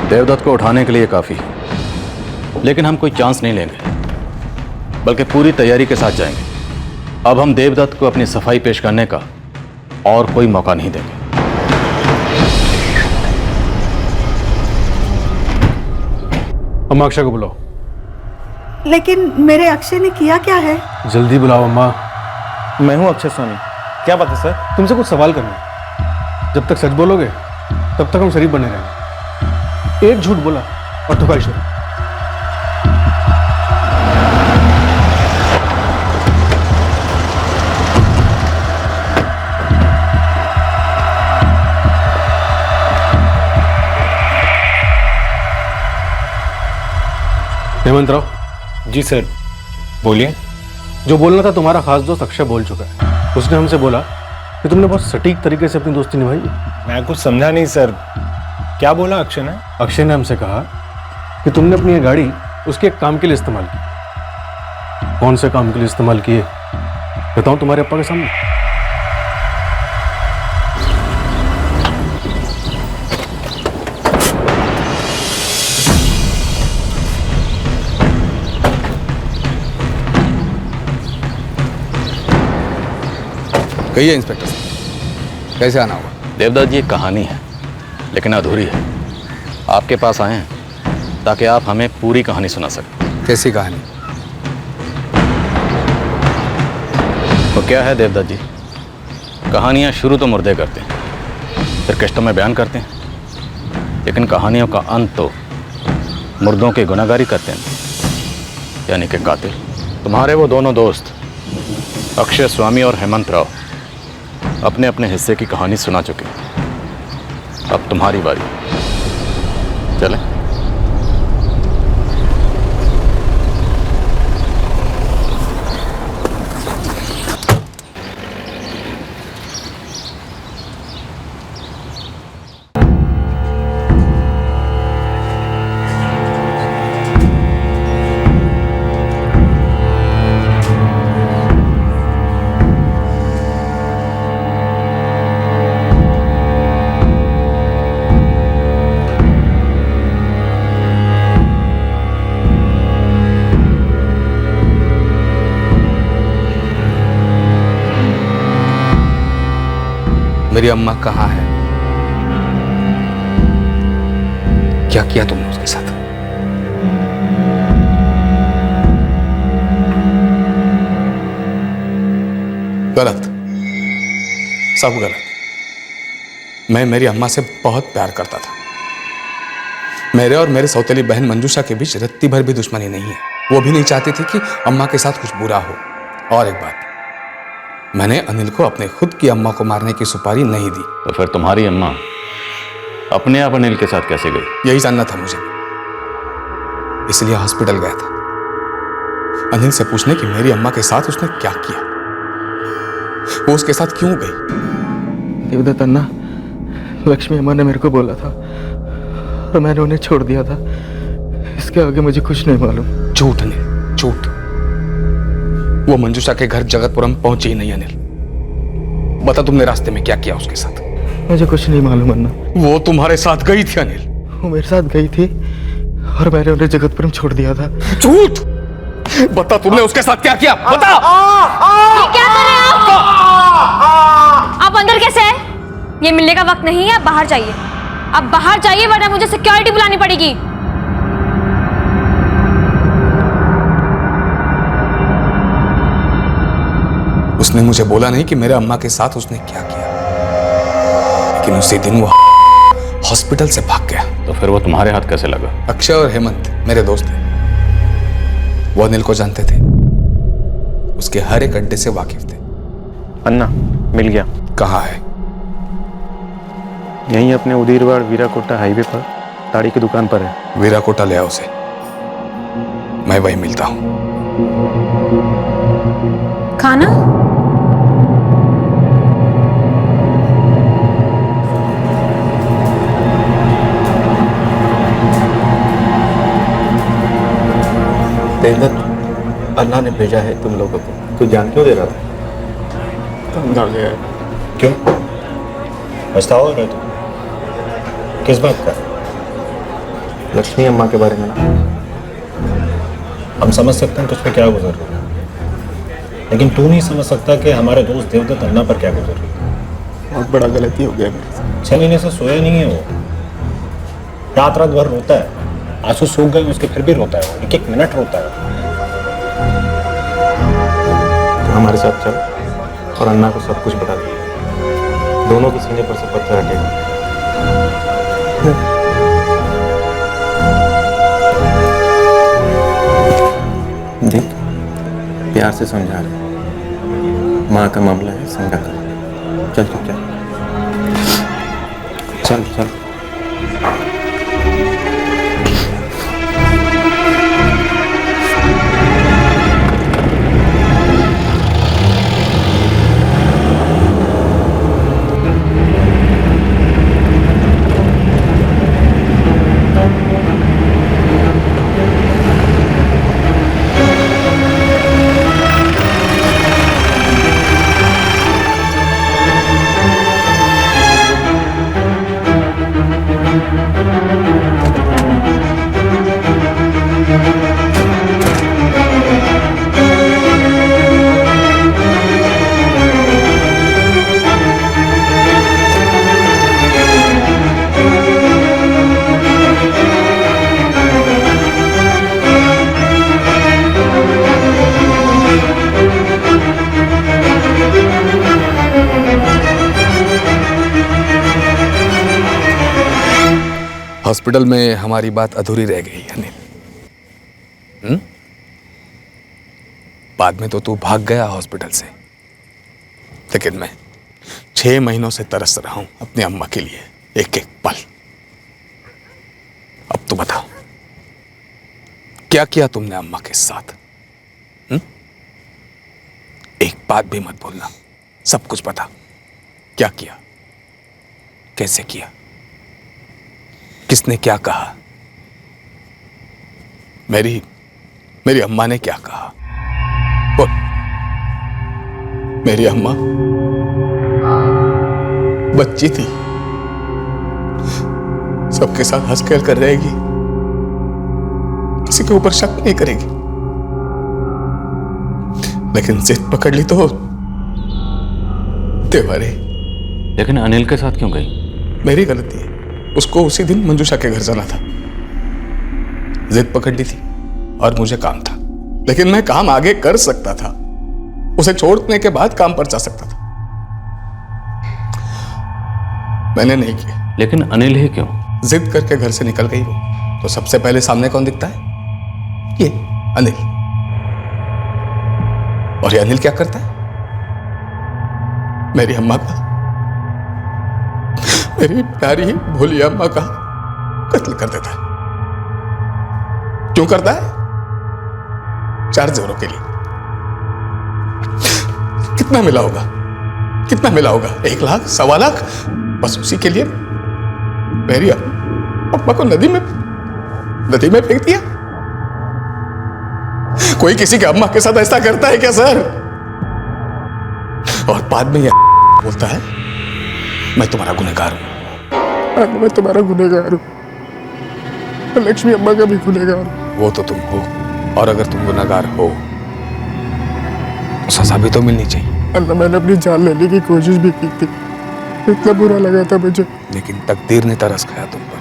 [SPEAKER 2] देवदत्त को उठाने के लिए काफी है, लेकिन हम कोई चांस नहीं लेंगे, बल्कि पूरी तैयारी के साथ जाएंगे। अब हम देवदत्त को अपनी सफाई पेश करने का और कोई मौका नहीं देंगे।
[SPEAKER 1] अम्मा अक्षय को बुलाओ।
[SPEAKER 22] लेकिन मेरे अक्षय ने किया क्या है?
[SPEAKER 1] जल्दी बुलाओ अम्मा।
[SPEAKER 3] मैं हूं अक्षय स्वामी। क्या बात है सर?
[SPEAKER 1] तुमसे कुछ सवाल करना है। जब तक सच बोलोगे तब तक हम शरीफ बने रहेंगे। एक झूठ बोला और ठुकाई शुरू। हेमंत राव।
[SPEAKER 12] जी सर, बोलिए।
[SPEAKER 1] जो बोलना था तुम्हारा खास दोस्त अक्षय बोल चुका है। उसने हमसे बोला कि तुमने बहुत सटीक तरीके से अपनी दोस्ती निभाई है।
[SPEAKER 12] मैं कुछ समझा नहीं सर, क्या बोला अक्षय ने?
[SPEAKER 1] अक्षय ने हमसे कहा कि तुमने अपनी ये गाड़ी उसके एक काम के लिए इस्तेमाल की। कौन से काम के लिए इस्तेमाल किए बताऊं तुम्हारे अप्पा के सामने?
[SPEAKER 18] कहिए इंस्पेक्टर साहब, कैसे आना होगा?
[SPEAKER 2] देवदत्त, ये कहानी है लेकिन अधूरी है। आपके पास आए हैं ताकि आप हमें पूरी कहानी सुना सकें।
[SPEAKER 18] कैसी कहानी?
[SPEAKER 2] तो क्या है देवदत्त जी, कहानियां शुरू तो मुर्दे करते हैं, फिर किश्तों में बयान करते हैं, लेकिन कहानियों का अंत तो मुर्दों की गुनाहगारी करते हैं, यानी कि कातिल। तुम्हारे वो दोनों दोस्त अक्षय स्वामी और हेमंत राव अपने अपने हिस्से की कहानी सुना चुके हैं। अब तुम्हारी बारी। चलें?
[SPEAKER 18] मेरी अम्मा कहाँ है? क्या किया तुमने उसके साथ? गलत, सब गलत। मैं मेरी अम्मा से बहुत प्यार करता था। मेरे और मेरे सौतेली बहन मंजूषा के बीच रत्ती भर भी दुश्मनी नहीं है। वो भी नहीं चाहती थी कि अम्मा के साथ कुछ बुरा हो। और एक बात, मैंने अनिल को अपने खुद की अम्मा को मारने की सुपारी नहीं दी।
[SPEAKER 2] तो फिर तुम्हारी अम्मा अपने आप अनिल के साथ कैसे गई?
[SPEAKER 18] यही जानना था मुझे, इसलिए हॉस्पिटल गया था अनिल से पूछने कि मेरी अम्मा के साथ उसने क्या किया, वो उसके साथ क्यों गई।
[SPEAKER 3] देवदत्त अन्ना, लक्ष्मी अम्मा ने मेरे को बोला था और मैंने उन्हें छोड़ दिया था। इसके आगे मुझे कुछ नहीं मालूम।
[SPEAKER 18] झूठ अनिल, झूठ। वो मंजूषा के घर जगतपुरम पहुंची ही नहीं अनिल। बता तुमने रास्ते में क्या किया उसके साथ?
[SPEAKER 3] मुझे कुछ नहीं मालूम अन्ना।
[SPEAKER 18] वो तुम्हारे साथ गई थी अनिल?
[SPEAKER 3] वो मेरे साथ गई थी और मैंने उन्हें जगतपुरम छोड़ दिया था।
[SPEAKER 18] झूठ! बता तुमने उसके साथ क्या किया, बता।
[SPEAKER 14] ये क्या कर रहे हैं आप अंदर कैसे हैं? ये मिलने का वक्त नहीं है, आप बाहर जाइए। आप बाहर जाइए वरना मुझे सिक्योरिटी बुलानी पड़ेगी।
[SPEAKER 18] उसने मुझे बोला नहीं कि मेरे अम्मा के साथ उसने क्या किया, लेकिन उसी दिन वो हॉस्पिटल से भाग गया।
[SPEAKER 2] तो फिर वो तुम्हारे हाथ कैसे लगा?
[SPEAKER 18] अक्षय और हेमंत मेरे दोस्त थे, वो अनिल को जानते थे, उसके हर एक अड्डे से वाकिफ थे।
[SPEAKER 3] अन्ना, मिल गया।
[SPEAKER 18] कहाँ है?
[SPEAKER 3] यहीं अपने उदीरवाड़ वीराकोटा हाईवे पर ताड़ी की दुकान पर है।
[SPEAKER 18] वीराकोटा ले आओ उसे, मैं वहीं मिलता हूँ।
[SPEAKER 19] खाना?
[SPEAKER 3] देवदत्त, अल्लाह ने भेजा है तुम लोगों को।
[SPEAKER 12] तू जान क्यों दे रहा था?
[SPEAKER 3] तंग आ गया है।
[SPEAKER 12] क्यों? पछतावा है तू? किस बात का?
[SPEAKER 3] लक्ष्मी अम्मा के बारे में ना।
[SPEAKER 12] हम समझ सकते हैं तुझ पे क्या गुजर रहा है, लेकिन तू नहीं समझ सकता कि हमारे दोस्त देवदत्त अन्ना पर क्या गुजर रही है।
[SPEAKER 3] बहुत बड़ा गलती हो गया मेरे से।
[SPEAKER 12] 6 महीने से सोया नहीं है वो, रात रात भर रोता है, आंसू सूख गए उसके फिर भी रोता है, वो एक एक मिनट रोता है।
[SPEAKER 3] तो हमारे साथ चल और अन्ना को सब कुछ बता दे। दोनों के सीने पर से पत्थर हटेगा। देख, प्यार से समझा रहे, माँ का मामला है, समझा कर। चल चल चल चल।
[SPEAKER 18] हॉस्पिटल में हमारी बात अधूरी रह गई अनिल। बाद में तो तू भाग गया हॉस्पिटल से, लेकिन मैं 6 महीनों से तरस रहा हूं अपनी अम्मा के लिए, एक एक पल। अब तू बता, क्या किया तुमने अम्मा के साथ? एक बात भी मत भूलना, सब कुछ बता। क्या किया, कैसे किया, किसने क्या कहा, मेरी अम्मा ने क्या कहा? बोल। मेरी अम्मा बच्ची थी, सबके साथ हंस खेल कर रहेगी, किसी के ऊपर शक नहीं करेगी, लेकिन जिद पकड़ ली तो देवारे।
[SPEAKER 2] लेकिन अनिल के साथ क्यों गई?
[SPEAKER 18] मेरी गलती है, उसको उसी दिन मंजूषा के घर जाना था, जिद पकड़ ली थी और मुझे काम था, लेकिन मैं काम आगे कर सकता था, उसे छोड़ने के बाद काम पर जा सकता था, मैंने नहीं किया।
[SPEAKER 2] लेकिन अनिल ही क्यों?
[SPEAKER 18] जिद करके घर से निकल गई वो, तो सबसे पहले सामने कौन दिखता है? ये अनिल। और ये अनिल क्या करता है? मेरी अम्मा का, मेरी प्यारी भोली अम्मा का कत्ल कर देता है। क्यों करता है? 4 जेवरों के लिए। कितना मिला होगा, कितना मिला होगा? 1 लाख, 1.25 लाख, बस उसी के लिए मेरी अम्मा को नदी में फेंक दिया। कोई किसी की अम्मा के साथ ऐसा करता है क्या सर? और बाद में ये बोलता है मैं तुम्हारा गुनहगार हूं।
[SPEAKER 9] मैं तुम्हारा गुनहगार हूं, लक्ष्मी अम्मा का भी गुनहगार हूं।
[SPEAKER 18] वो तो तुम हो, और अगर तुम गुनहगार हो तो सजा भी तो मिलनी चाहिए।
[SPEAKER 9] अल्लाह, मैंने अपनी जान लेने की कोशिश भी की थी, इतना बुरा लगा था मुझे,
[SPEAKER 18] लेकिन तकदीर ने तरस खाया तुम पर,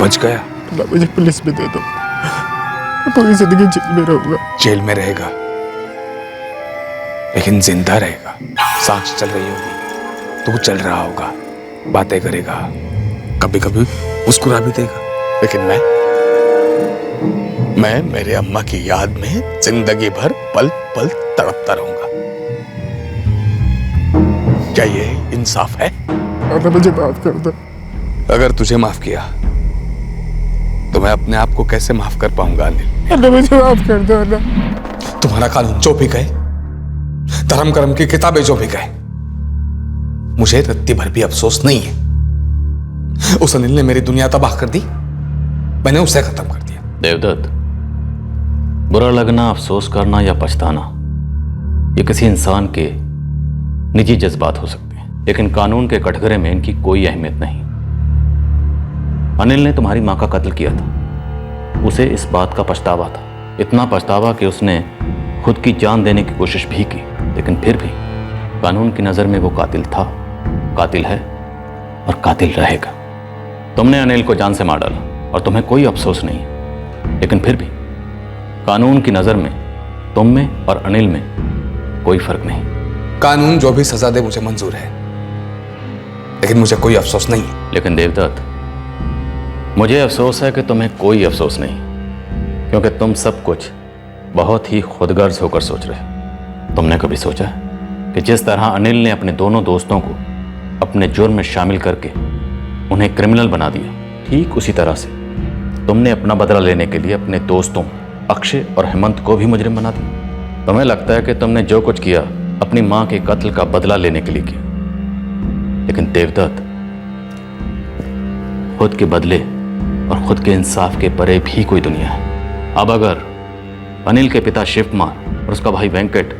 [SPEAKER 18] बच गया।
[SPEAKER 9] अल्लाह, मुझे पुलिस में दे दो, पूरी जिंदगी जेल में रहूंगा।
[SPEAKER 18] जेल में रहेगा, लेकिन जिंदा रहेगा। सांस चल रही होगी, तू चल रहा होगा, बातें करेगा, कभी कभी मुस्कुरा भी देगा, लेकिन मैं मेरे अम्मा की याद में जिंदगी भर पल पल तड़पता रहूंगा। क्या ये इंसाफ है?
[SPEAKER 9] अल्लाह, मुझे माफ कर दो।
[SPEAKER 18] अगर तुझे माफ किया तो मैं अपने आप को कैसे माफ कर पाऊंगा अनिल?
[SPEAKER 9] अल्लाह, मुझे माफ कर दो। अल्लाह,
[SPEAKER 18] तुम्हारा कानून जो भी कहे, धर्म कर्म की किताबें जो भी कहे, मुझे रत्ती भर भी अफसोस नहीं है। उस अनिल ने मेरी दुनिया तबाह कर दी, मैंने उसे खत्म कर दिया।
[SPEAKER 2] देवदत्त, बुरा लगना, अफसोस करना या पछताना, ये किसी इंसान के निजी जज्बात हो सकते हैं, लेकिन कानून के कटघरे में इनकी कोई अहमियत नहीं। अनिल ने तुम्हारी मां का कत्ल किया था, उसे इस बात का पछतावा था, इतना पछतावा कि उसने खुद की जान देने की कोशिश भी की, लेकिन फिर भी कानून की नजर में वो कातिल था, कातिल है और कातिल रहेगा। तुमने अनिल को जान से मार डाला और तुम्हें कोई अफसोस नहीं, लेकिन फिर भी कानून की नजर में तुम में और अनिल में कोई फर्क नहीं।
[SPEAKER 18] कानून जो भी सजा दे मुझे मंजूर है, लेकिन मुझे कोई अफसोस नहीं है।
[SPEAKER 2] लेकिन देवदत्त, मुझे अफसोस है कि तुम्हें कोई अफसोस नहीं, क्योंकि तुम सब कुछ बहुत ही खुदगर्ज होकर सोच रहे। तुमने कभी सोचा कि जिस तरह अनिल ने अपने दोनों दोस्तों को अपने जुर्म में शामिल करके उन्हें क्रिमिनल बना दिया, ठीक उसी तरह से तुमने अपना बदला लेने के लिए अपने दोस्तों अक्षय और हेमंत को भी मुजरिम बना दिया। तुम्हें लगता है कि तुमने जो कुछ किया अपनी मां के कत्ल का बदला लेने के लिए किया, लेकिन देवदत्त, खुद के बदले और खुद के इंसाफ के परे भी कोई दुनिया है। अब अगर अनिल के पिता शिव कुमार और उसका भाई वेंकट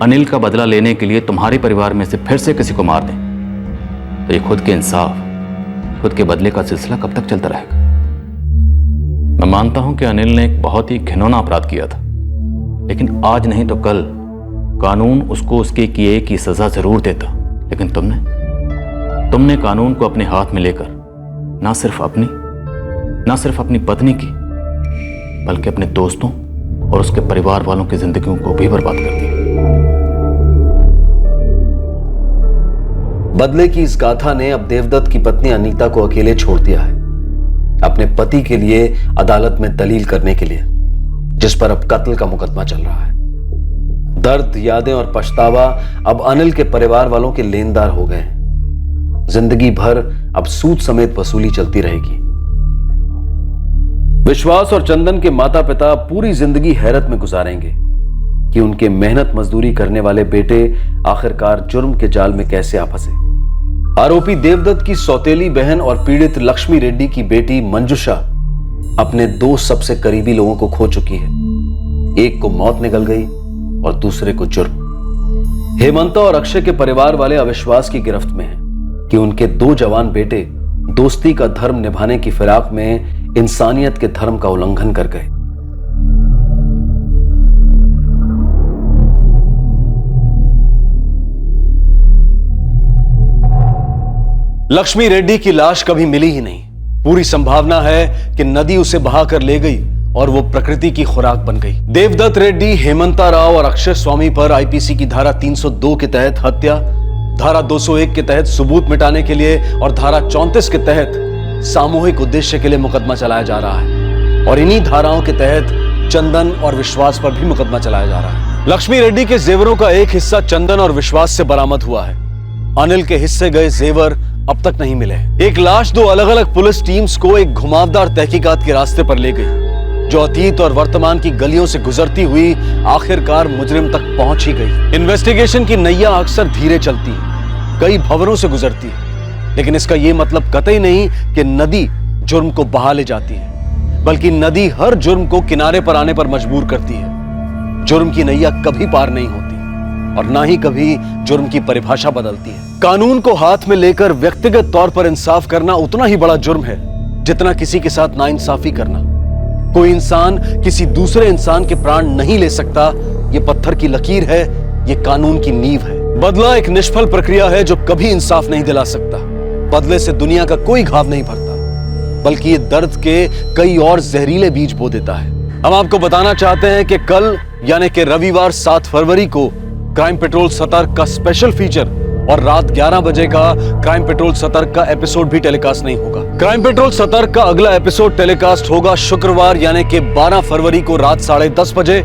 [SPEAKER 2] अनिल का बदला लेने के लिए तुम्हारे परिवार में से फिर से किसी को मार दें, तो ये खुद के इंसाफ, खुद के बदले का सिलसिला कब तक चलता रहेगा? मैं मानता हूं कि अनिल ने एक बहुत ही घिनौना अपराध किया था, लेकिन आज नहीं तो कल कानून उसको उसके किए की सजा जरूर देता। लेकिन तुमने कानून को अपने हाथ में लेकर ना सिर्फ अपनी पत्नी की, बल्कि अपने दोस्तों और उसके परिवार वालों की जिंदगियों को भी बर्बाद कर दिया।
[SPEAKER 4] बदले की इस गाथा ने अब देवदत्त की पत्नी अनीता को अकेले छोड़ दिया है, अपने पति के लिए अदालत में दलील करने के लिए, जिस पर अब कत्ल का मुकदमा चल रहा है। दर्द, यादें और पछतावा अब अनिल के परिवार वालों के लेनदार हो गए हैं। जिंदगी भर अब सूद समेत वसूली चलती रहेगी। विश्वास और चंदन के माता पिता पूरी जिंदगी हैरत में गुजारेंगे कि उनके मेहनत मजदूरी करने वाले बेटे आखिरकार जुर्म के जाल में कैसे आ फंसे। आरोपी देवदत्त की सौतेली बहन और पीड़ित लक्ष्मी रेड्डी की बेटी मंजुषा अपने दो सबसे करीबी लोगों को खो चुकी है। एक को मौत निगल गई और दूसरे को जुर्म। हेमंत और अक्षय के परिवार वाले अविश्वास की गिरफ्त में हैं कि उनके दो जवान बेटे दोस्ती का धर्म निभाने की फिराक में इंसानियत के धर्म का उल्लंघन कर गए। लक्ष्मी रेड्डी की लाश कभी मिली ही नहीं। पूरी संभावना है कि नदी उसे बहाकर ले गई और वो प्रकृति की खुराक बन गई। देवदत्त रेड्डी, हेमंता राव और अक्षय स्वामी पर आईपीसी की धारा 302 के तहत हत्या, धारा 201 के तहत सबूत मिटाने के लिए और धारा 34 के तहत सामूहिक उद्देश्य के लिए मुकदमा चलाया जा रहा है। और इन्हीं धाराओं के तहत चंदन और विश्वास पर भी मुकदमा चलाया जा रहा है। लक्ष्मी रेड्डी के जेवरों का एक हिस्सा चंदन और विश्वास से बरामद हुआ है। अनिल के हिस्से गए जेवर अब तक नहीं मिले। एक लाश दो अलग अलग पुलिस टीम्स को एक घुमावदार तहकीकात के रास्ते पर ले गई, जो अतीत और वर्तमान की गलियों से गुजरती हुई आखिरकार मुजरिम तक पहुंच ही गई। इन्वेस्टिगेशन की नैया अक्सर धीरे चलती है, कई भंवरों से गुजरती है, लेकिन इसका यह मतलब कतई नहीं कि नदी जुर्म को बहा ले जाती है, बल्कि नदी हर जुर्म को किनारे पर आने पर मजबूर करती है। जुर्म की नैया कभी पार नहीं होती और ना ही कभी जुर्म की परिभाषा बदलती है। कानून को हाथ में लेकर व्यक्तिगत तौर पर इंसाफ करना उतना ही बड़ा जुर्म है जितना किसी के साथ नाइंसाफी करना। कोई इंसान किसी दूसरे इंसान के प्राण नहीं ले सकता, ये पत्थर की लकीर है, ये कानून की नींव है। बदला एक निष्फल प्रक्रिया है जो कभी इंसाफ नहीं दिला सकता। बदले से दुनिया का कोई घाव नहीं भरता, बल्कि ये दर्द के कई और जहरीले बीज बो देता है। हम आपको बताना चाहते हैं कि कल यानी कि रविवार 7 फरवरी को क्राइम पेट्रोल सतर्क का स्पेशल फीचर और रात 11 बजे का क्राइम पेट्रोल सतर्क का एपिसोड भी टेलीकास्ट नहीं होगा। क्राइम पेट्रोल सतर्क का अगला एपिसोड टेलीकास्ट होगा शुक्रवार यानी कि 12 फरवरी को रात 10:30 बजे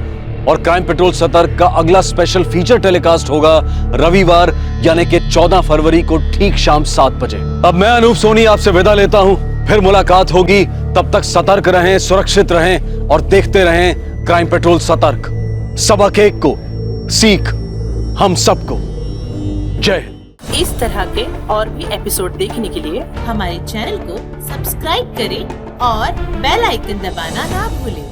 [SPEAKER 4] और क्राइम पेट्रोल सतर्क का अगला स्पेशल फीचर टेलीकास्ट होगा रविवार यानी कि 14 फरवरी को ठीक शाम 7 बजे। अब मैं अनूप सोनी आपसे विदा लेता हूं, फिर मुलाकात होगी। तब तक सतर्क रहें, सुरक्षित रहें और देखते रहें क्राइम पेट्रोल सतर्क। सबक एक को सीख हम सबको। जय।
[SPEAKER 5] इस तरह के और भी एपिसोड देखने के लिए हमारे चैनल को सब्सक्राइब करें और बेल आइकन दबाना ना भूलें।